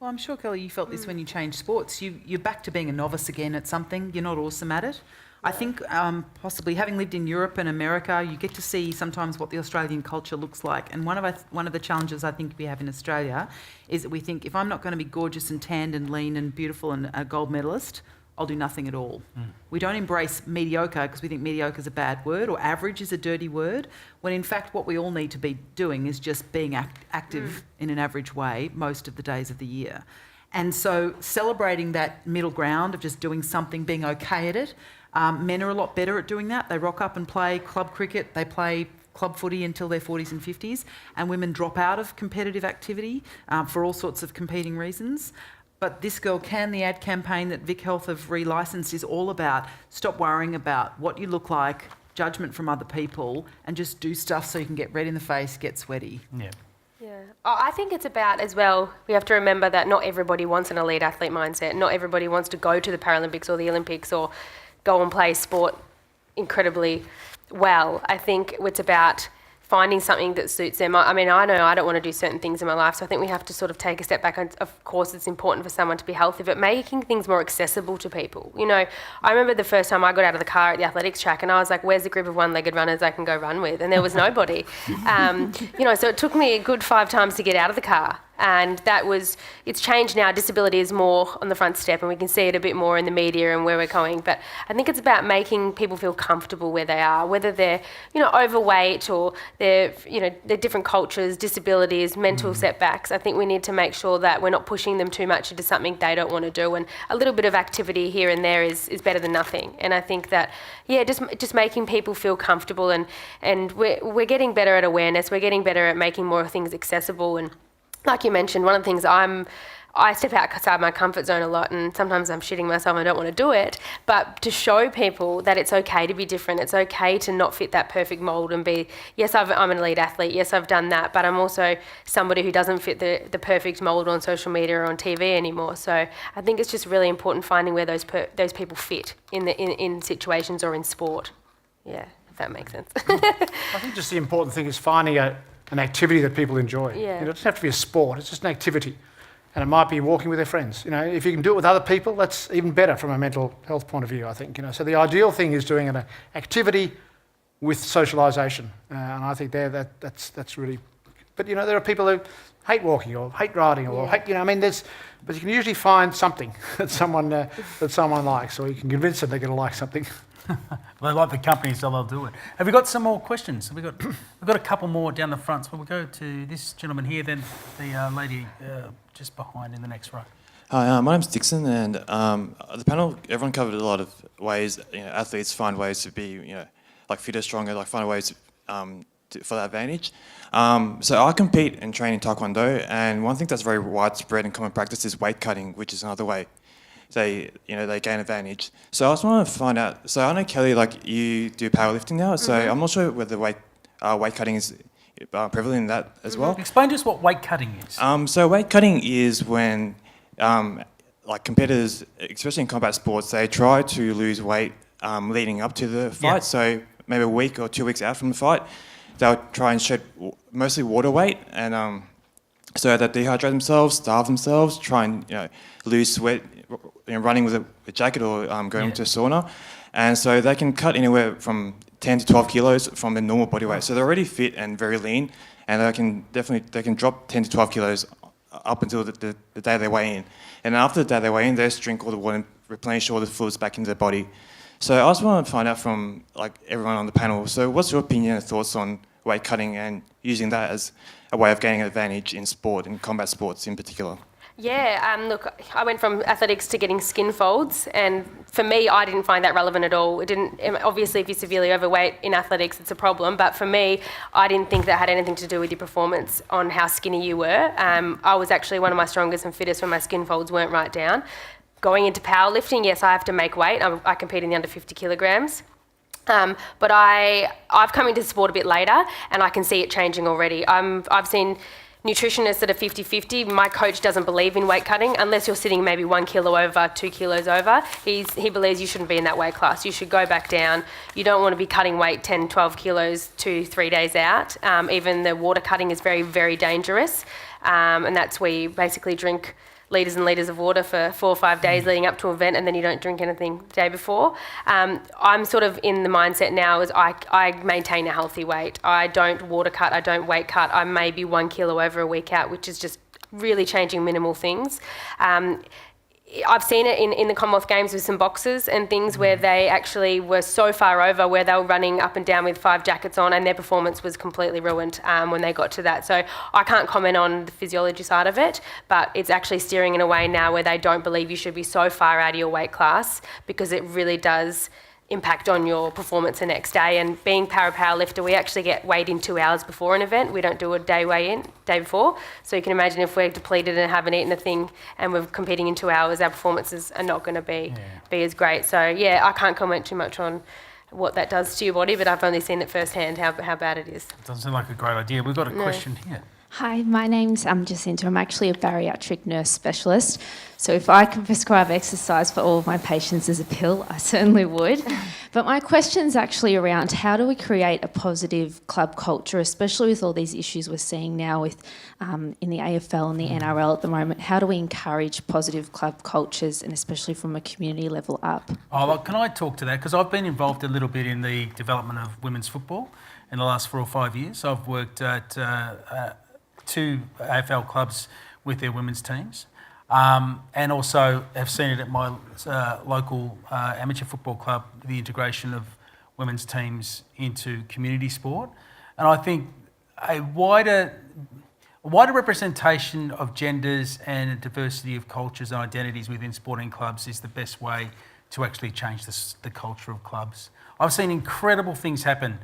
Well, I'm sure, Kelly, you felt this when you changed sports. You're back to being a novice again at something. You're not awesome at it. I think possibly having lived in Europe and America, you get to see sometimes what the Australian culture looks like. And one of the challenges I think we have in Australia is that we think, if I'm not going to be gorgeous and tanned and lean and beautiful and a gold medalist, I'll do nothing at all. We don't embrace mediocre because we think mediocre is a bad word, or average is a dirty word, when in fact what we all need to be doing is just being active in an average way most of the days of the year. And so celebrating that middle ground of just doing something, being okay at it. Men are a lot better at doing that. They rock up and play club cricket, they play club footy until their 40s and 50s, and women drop out of competitive activity for all sorts of competing reasons. But This Girl Can, the ad campaign that Vic Health have relicensed, is all about stop worrying about what you look like, judgment from other people, and just do stuff so you can get red in the face, get sweaty. Yeah. Yeah. I think it's about, as well, we have to remember that not everybody wants an elite athlete mindset. Not everybody wants to go to the Paralympics or the Olympics or go and play sport incredibly well. I think it's about finding something that suits them. I mean, I know I don't want to do certain things in my life, so I think we have to sort of take a step back. And of course, it's important for someone to be healthy, but making things more accessible to people. I remember the first time I got out of the car at the athletics track and I was like, where's the group of one-legged runners I can go run with? And there was nobody. So it took me a good 5 times to get out of the car. And it's changed now. Disability is more on the front step, and we can see it a bit more in the media and where we're going. But I think it's about making people feel comfortable where they are, whether they're, overweight or they're different cultures, disabilities, mental setbacks. I think we need to make sure that we're not pushing them too much into something they don't want to do, and a little bit of activity here and there is better than nothing. And I think that, just making people feel comfortable, and we're getting better at awareness, we're getting better at making more things accessible. And like you mentioned, one of the things I step outside my comfort zone a lot, and sometimes I'm shitting myself and I don't want to do it, but to show people that it's okay to be different, it's okay to not fit that perfect mould and be, yes, I'm an elite athlete, yes, I've done that, but I'm also somebody who doesn't fit the perfect mould on social media or on TV anymore. So I think it's just really important finding where those people fit in situations or in sport. Yeah, if that makes sense. I think just the important thing is finding an activity that people enjoy. Yeah. It doesn't have to be a sport, it's just an activity. And it might be walking with their friends. If you can do it with other people, that's even better from a mental health point of view, I think. So the ideal thing is doing an activity with socialisation. And I think that's really... But, there are people who hate walking or hate riding or hate... but you can usually find something that someone likes, or you can convince them they're going to like something. They like the company, so they'll do it. Have we got some more questions? We've got a couple more down the front. So we'll go to this gentleman here, then the lady just behind in the next row. Hi, my name's Dixon, and the panel, everyone covered a lot of ways. Athletes find ways to be, fitter, stronger, find ways for that advantage. So I compete and train in Taekwondo, and one thing that's very widespread and common practice is weight cutting, which is another way they gain advantage. So I just want to find out. So I know, Kelly, you do powerlifting now. So I'm not sure whether weight cutting is prevalent in that as well. Explain to us what weight cutting is. So weight cutting is when competitors, especially in combat sports, they try to lose weight leading up to the fight. Yeah. So maybe a week or 2 weeks out from the fight, they'll try and shed mostly water weight, and so that dehydrate themselves, starve themselves, try and lose sweat, running with a jacket or going to a sauna, and so they can cut anywhere from 10 to 12 kilos from their normal body weight. So they're already fit and very lean, and they can drop 10 to 12 kilos up until the day they weigh in. And after the day they weigh in, they just drink all the water and replenish all the fluids back into their body. So I just want to find out from everyone on the panel, so what's your opinion and thoughts on weight cutting and using that as a way of gaining an advantage in sport, in combat sports in particular? Yeah, look, I went from athletics to getting skin folds, and for me, I didn't find that relevant at all. It didn't. Obviously, if you're severely overweight in athletics, it's a problem. But for me, I didn't think that had anything to do with your performance on how skinny you were. I was actually one of my strongest and fittest when my skin folds weren't right down. Going into powerlifting, yes, I have to make weight. I compete in the under 50 kilograms. But I've come into sport a bit later, and I can see it changing already. I've seen nutritionists that are 50-50. My coach doesn't believe in weight cutting unless you're sitting maybe 1 kilo over, 2 kilos over. He believes you shouldn't be in that weight class. You should go back down. You don't want to be cutting weight 10, 12 kilos 2-3 days out. Even the water cutting is very, very dangerous. And that's where you basically drink litres and litres of water for 4 or 5 days leading up to an event, and then you don't drink anything the day before. I'm sort of in the mindset now is I maintain a healthy weight. I don't water cut, I don't weight cut. I may be 1 kilo over a week out, which is just really changing minimal things. I've seen it in the Commonwealth Games with some boxers and things where they actually were so far over where they were running up and down with 5 jackets on, and their performance was completely ruined when they got to that. So I can't comment on the physiology side of it, but it's actually steering in a way now where they don't believe you should be so far out of your weight class, because it really does impact on your performance the next day. And being powerlifter, we actually get weighed in 2 hours before an event. We don't do a day before. So you can imagine if we're depleted and haven't eaten a thing and we're competing in 2 hours, our performances are not going to be as great. So yeah, I can't comment too much on what that does to your body, but I've only seen it firsthand how bad it is. It doesn't sound like a great idea. We've got a question here. Hi, my name's Jacinta. I'm actually a bariatric nurse specialist. So if I can prescribe exercise for all of my patients as a pill, I certainly would. But my question's actually around how do we create a positive club culture, especially with all these issues we're seeing now with in the AFL and the NRL at the moment. How do we encourage positive club cultures, and especially from a community level up? Oh, well, can I talk to that? Because I've been involved a little bit in the development of women's football in the last 4 or 5 years. I've worked at 2 AFL clubs with their women's teams. And also have seen it at my local amateur football club, the integration of women's teams into community sport. And I think a wider representation of genders and a diversity of cultures and identities within sporting clubs is the best way to actually change the culture of clubs. I've seen incredible things happen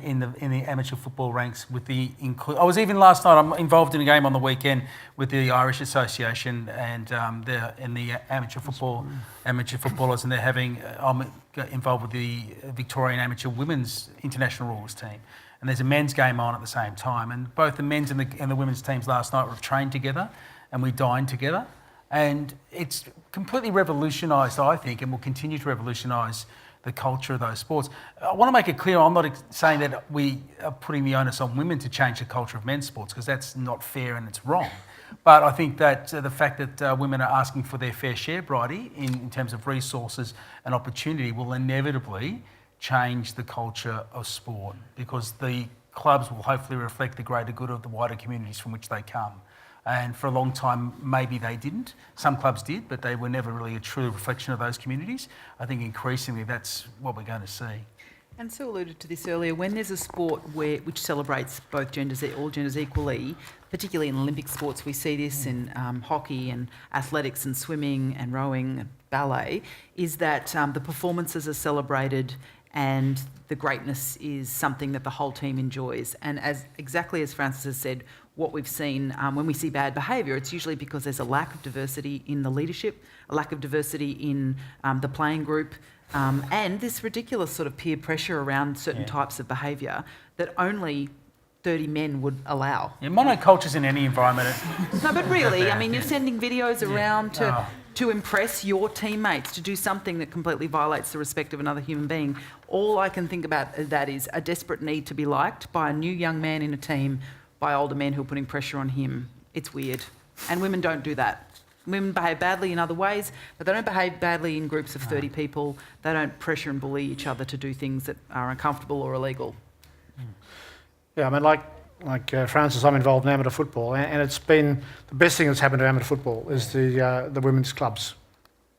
in the amateur football ranks with I was even last night, I'm involved in a game on the weekend with the Irish Association and the amateur footballers, and they're I'm involved with the Victorian Amateur Women's International Rules team. And there's a men's game on at the same time. And both the men's and the women's teams last night were trained together and we dined together. And it's completely revolutionised, I think, and will continue to revolutionise the culture of those sports. I want to make it clear, I'm not saying that we are putting the onus on women to change the culture of men's sports, because that's not fair and it's wrong. But I think that the fact that women are asking for their fair share, Bridie, in terms of resources and opportunity, will inevitably change the culture of sport, because the clubs will hopefully reflect the greater good of the wider communities from which they come. And for a long time, maybe they didn't. Some clubs did, but they were never really a true reflection of those communities. I think increasingly that's what we're going to see. And Sue alluded to this earlier, when there's a sport which celebrates all genders equally, particularly in Olympic sports, we see this in hockey and athletics and swimming and rowing and ballet, is that the performances are celebrated and the greatness is something that the whole team enjoys. And exactly as Francis has said, what we've seen when we see bad behaviour, it's usually because there's a lack of diversity in the leadership, a lack of diversity in the playing group, and this ridiculous sort of peer pressure around certain types of behaviour that only 30 men would allow. Yeah, monocultures in any environment. No, but really, I mean, you're sending videos around to impress your teammates, to do something that completely violates the respect of another human being. All I can think about that is a desperate need to be liked by a new young man in a team, by older men who are putting pressure on him. It's weird. And women don't do that. Women behave badly in other ways, but they don't behave badly in groups of 30 people. They don't pressure and bully each other to do things that are uncomfortable or illegal. Yeah, I mean, like Francis, I'm involved in amateur football, and it's been the best thing that's happened to amateur football is the women's clubs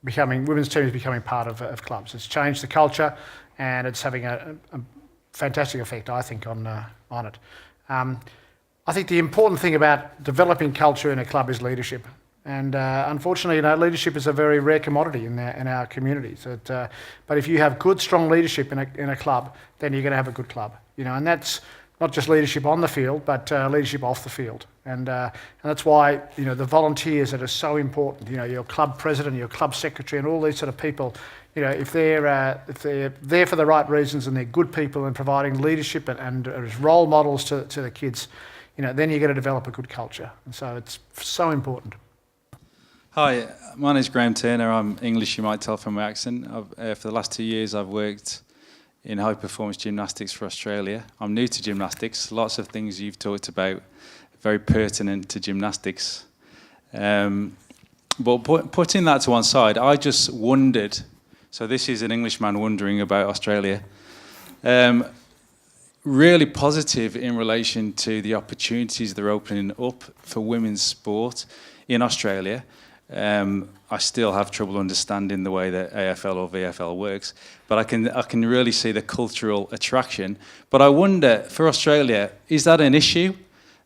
women's teams becoming part of clubs. It's changed the culture, and it's having a fantastic effect, I think, on it. I think the important thing about developing culture in a club is leadership. And unfortunately, leadership is a very rare commodity in our communities. But if you have good, strong leadership in a club, then you're going to have a good club. And that's not just leadership on the field, but leadership off the field. And that's why the volunteers that are so important. Your club president, your club secretary, and all these sort of people. If they're there for the right reasons and they're good people and providing leadership and as role models to the kids, then you're going to develop a good culture. And so it's so important. Hi, my name's Graham Turner. I'm English, you might tell from my accent. For the last 2 years, I've worked in high performance gymnastics for Australia. I'm new to gymnastics. Lots of things you've talked about very pertinent to gymnastics. But putting that to one side, I just wondered, so this is an Englishman wondering about Australia, really positive in relation to the opportunities they're opening up for women's sport in Australia. I still have trouble understanding the way that AFL or VFL works, but I can really see the cultural attraction. But I wonder, for Australia, is that an issue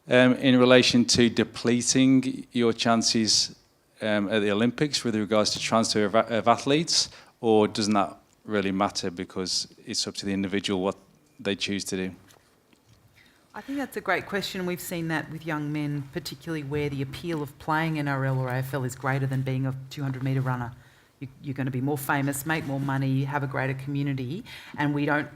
in relation to depleting your chances at the Olympics with regards to transfer of athletes, or doesn't that really matter because it's up to the individual what they choose to do? I think that's a great question. We've seen that with young men, particularly where the appeal of playing NRL or AFL is greater than being a 200-metre runner. You're going to be more famous, make more money, have a greater community, and we don't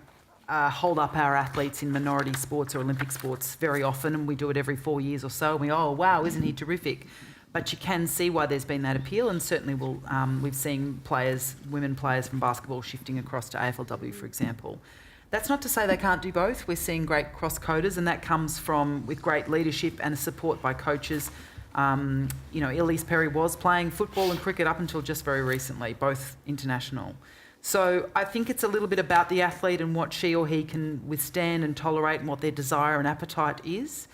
hold up our athletes in minority sports or Olympic sports very often, and we do it every 4 years or so, and we, oh, wow, isn't he terrific? But you can see why there's been that appeal, and certainly we've seen women players from basketball shifting across to AFLW, for example. That's not to say they can't do both. We're seeing great cross-coders, and that comes with great leadership and support by coaches. Elise Perry was playing football and cricket up until just very recently, both international. So I think it's a little bit about the athlete and what she or he can withstand and tolerate and what their desire and appetite is.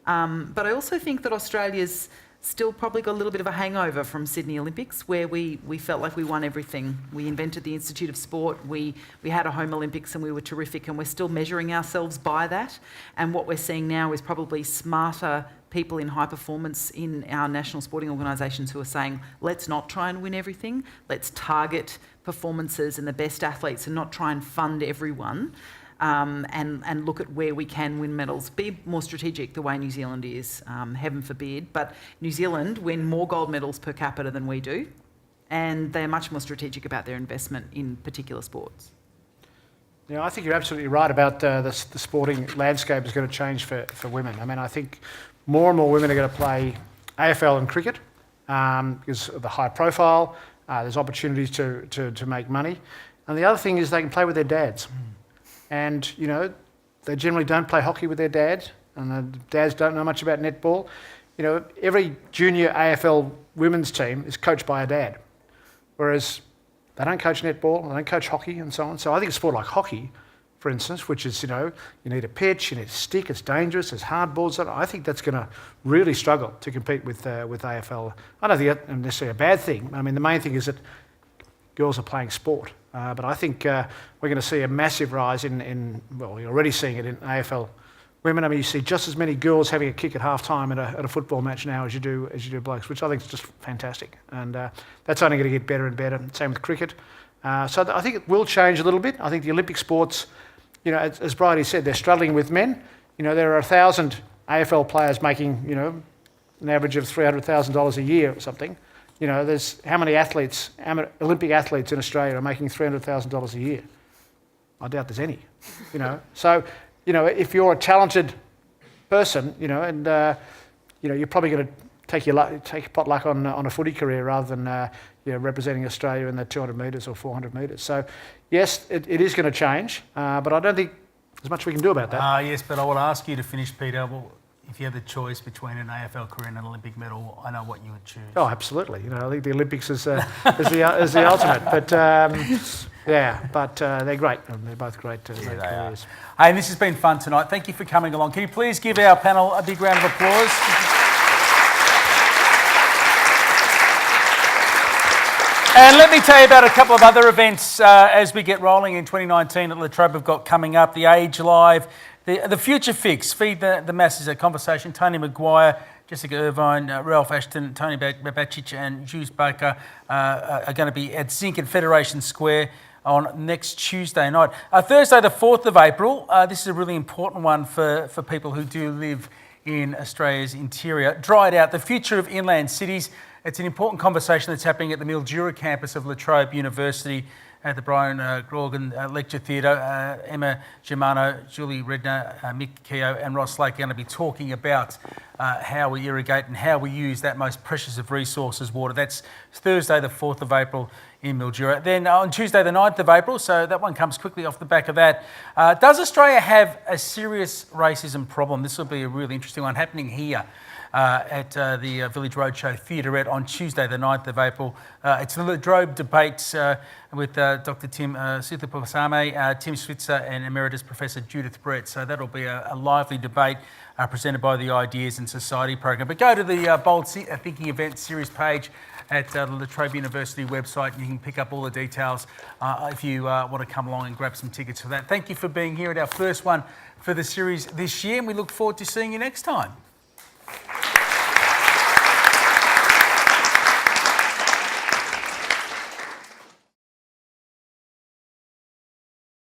But I also think that Australia's still probably got a little bit of a hangover from Sydney Olympics, where we felt like we won everything. We invented the Institute of Sport, we had a home Olympics and we were terrific, and we're still measuring ourselves by that. And what we're seeing now is probably smarter people in high performance in our national sporting organisations who are saying, let's not try and win everything, let's target performances and the best athletes and not try and fund everyone. And look at where we can win medals. Be more strategic the way New Zealand is, heaven forbid. But New Zealand win more gold medals per capita than we do, and they're much more strategic about their investment in particular sports. Yeah, I think you're absolutely right about the sporting landscape is going to change for women. I mean, I think more and more women are going to play AFL and cricket because of the high profile. There's opportunities to make money. And the other thing is they can play with their dads. And, you know, they generally don't play hockey with their dads, and the dads don't know much about netball. You know, every junior AFL women's team is coached by a dad, whereas they don't coach netball, they don't coach hockey and so on. So I think a sport like hockey, for instance, which is, you know, you need a pitch, you need a stick, it's dangerous, there's hard balls. I think that's going to really struggle to compete with AFL. I don't think that's necessarily a bad thing. I mean, the main thing is that girls are playing sport. But I think we're going to see a massive rise well, you're already seeing it in AFL women. I mean, you see just as many girls having a kick at half-time at a football match now as you do blokes, which I think is just fantastic. And that's only going to get better and better. Same with cricket. So I think it will change a little bit. I think the Olympic sports, you know, as Bridie said, they're struggling with men. You know, there are 1,000 AFL players making, you know, an average of $300,000 a year or something. You know, there's how many athletes, Olympic athletes in Australia are making $300,000 a year? I doubt there's any, you know. So, you know, if you're a talented person, you know, and, you know, you're probably going to take potluck on a footy career rather than, you know, representing Australia in the 200 metres or 400 metres. So, yes, it is going to change, but I don't think there's much we can do about that. Yes, but I would ask you to finish, Peter. Well, if you had the choice between an AFL career and an Olympic medal, I know what you would choose. Oh, absolutely. You know, I think the Olympics is the ultimate. But yeah, but they're great. They're both great careers. Hey, this has been fun tonight. Thank you for coming along. Can you please give our panel a big round of applause? And let me tell you about a couple of other events as we get rolling in 2019 that La Trobe have got coming up. The Age Live, the Future Fix, Feed the Masses, a conversation. Tony Maguire, Jessica Irvine, Ralph Ashton, Tony Babacic and Jules Baker are going to be at Zinc at Federation Square on next Tuesday night. Thursday the 4th of April, this is a really important one for people who do live in Australia's interior. Dry It Out, the future of inland cities. It's an important conversation that's happening at the Mildura campus of La Trobe University at the Brian Grogan Lecture Theatre. Emma Germano, Julie Redner, Mick Keogh and Ross Lake are going to be talking about how we irrigate and how we use that most precious of resources, water. That's Thursday the 4th of April in Mildura. Then on Tuesday the 9th of April, so that one comes quickly off the back of that, does Australia have a serious racism problem? This will be a really interesting one happening here at the Village Roadshow Theaterette on Tuesday the 9th of April. It's the La Trobe Debates with Dr. Tim Sithupasame, Tim Switzer and Emeritus Professor Judith Brett. So that'll be a lively debate presented by the Ideas in Society program. But go to the Bold Thinking Event Series page at the La Trobe University website, and you can pick up all the details if you want to come along and grab some tickets for that. Thank you for being here at our first one for the series this year, and we look forward to seeing you next time.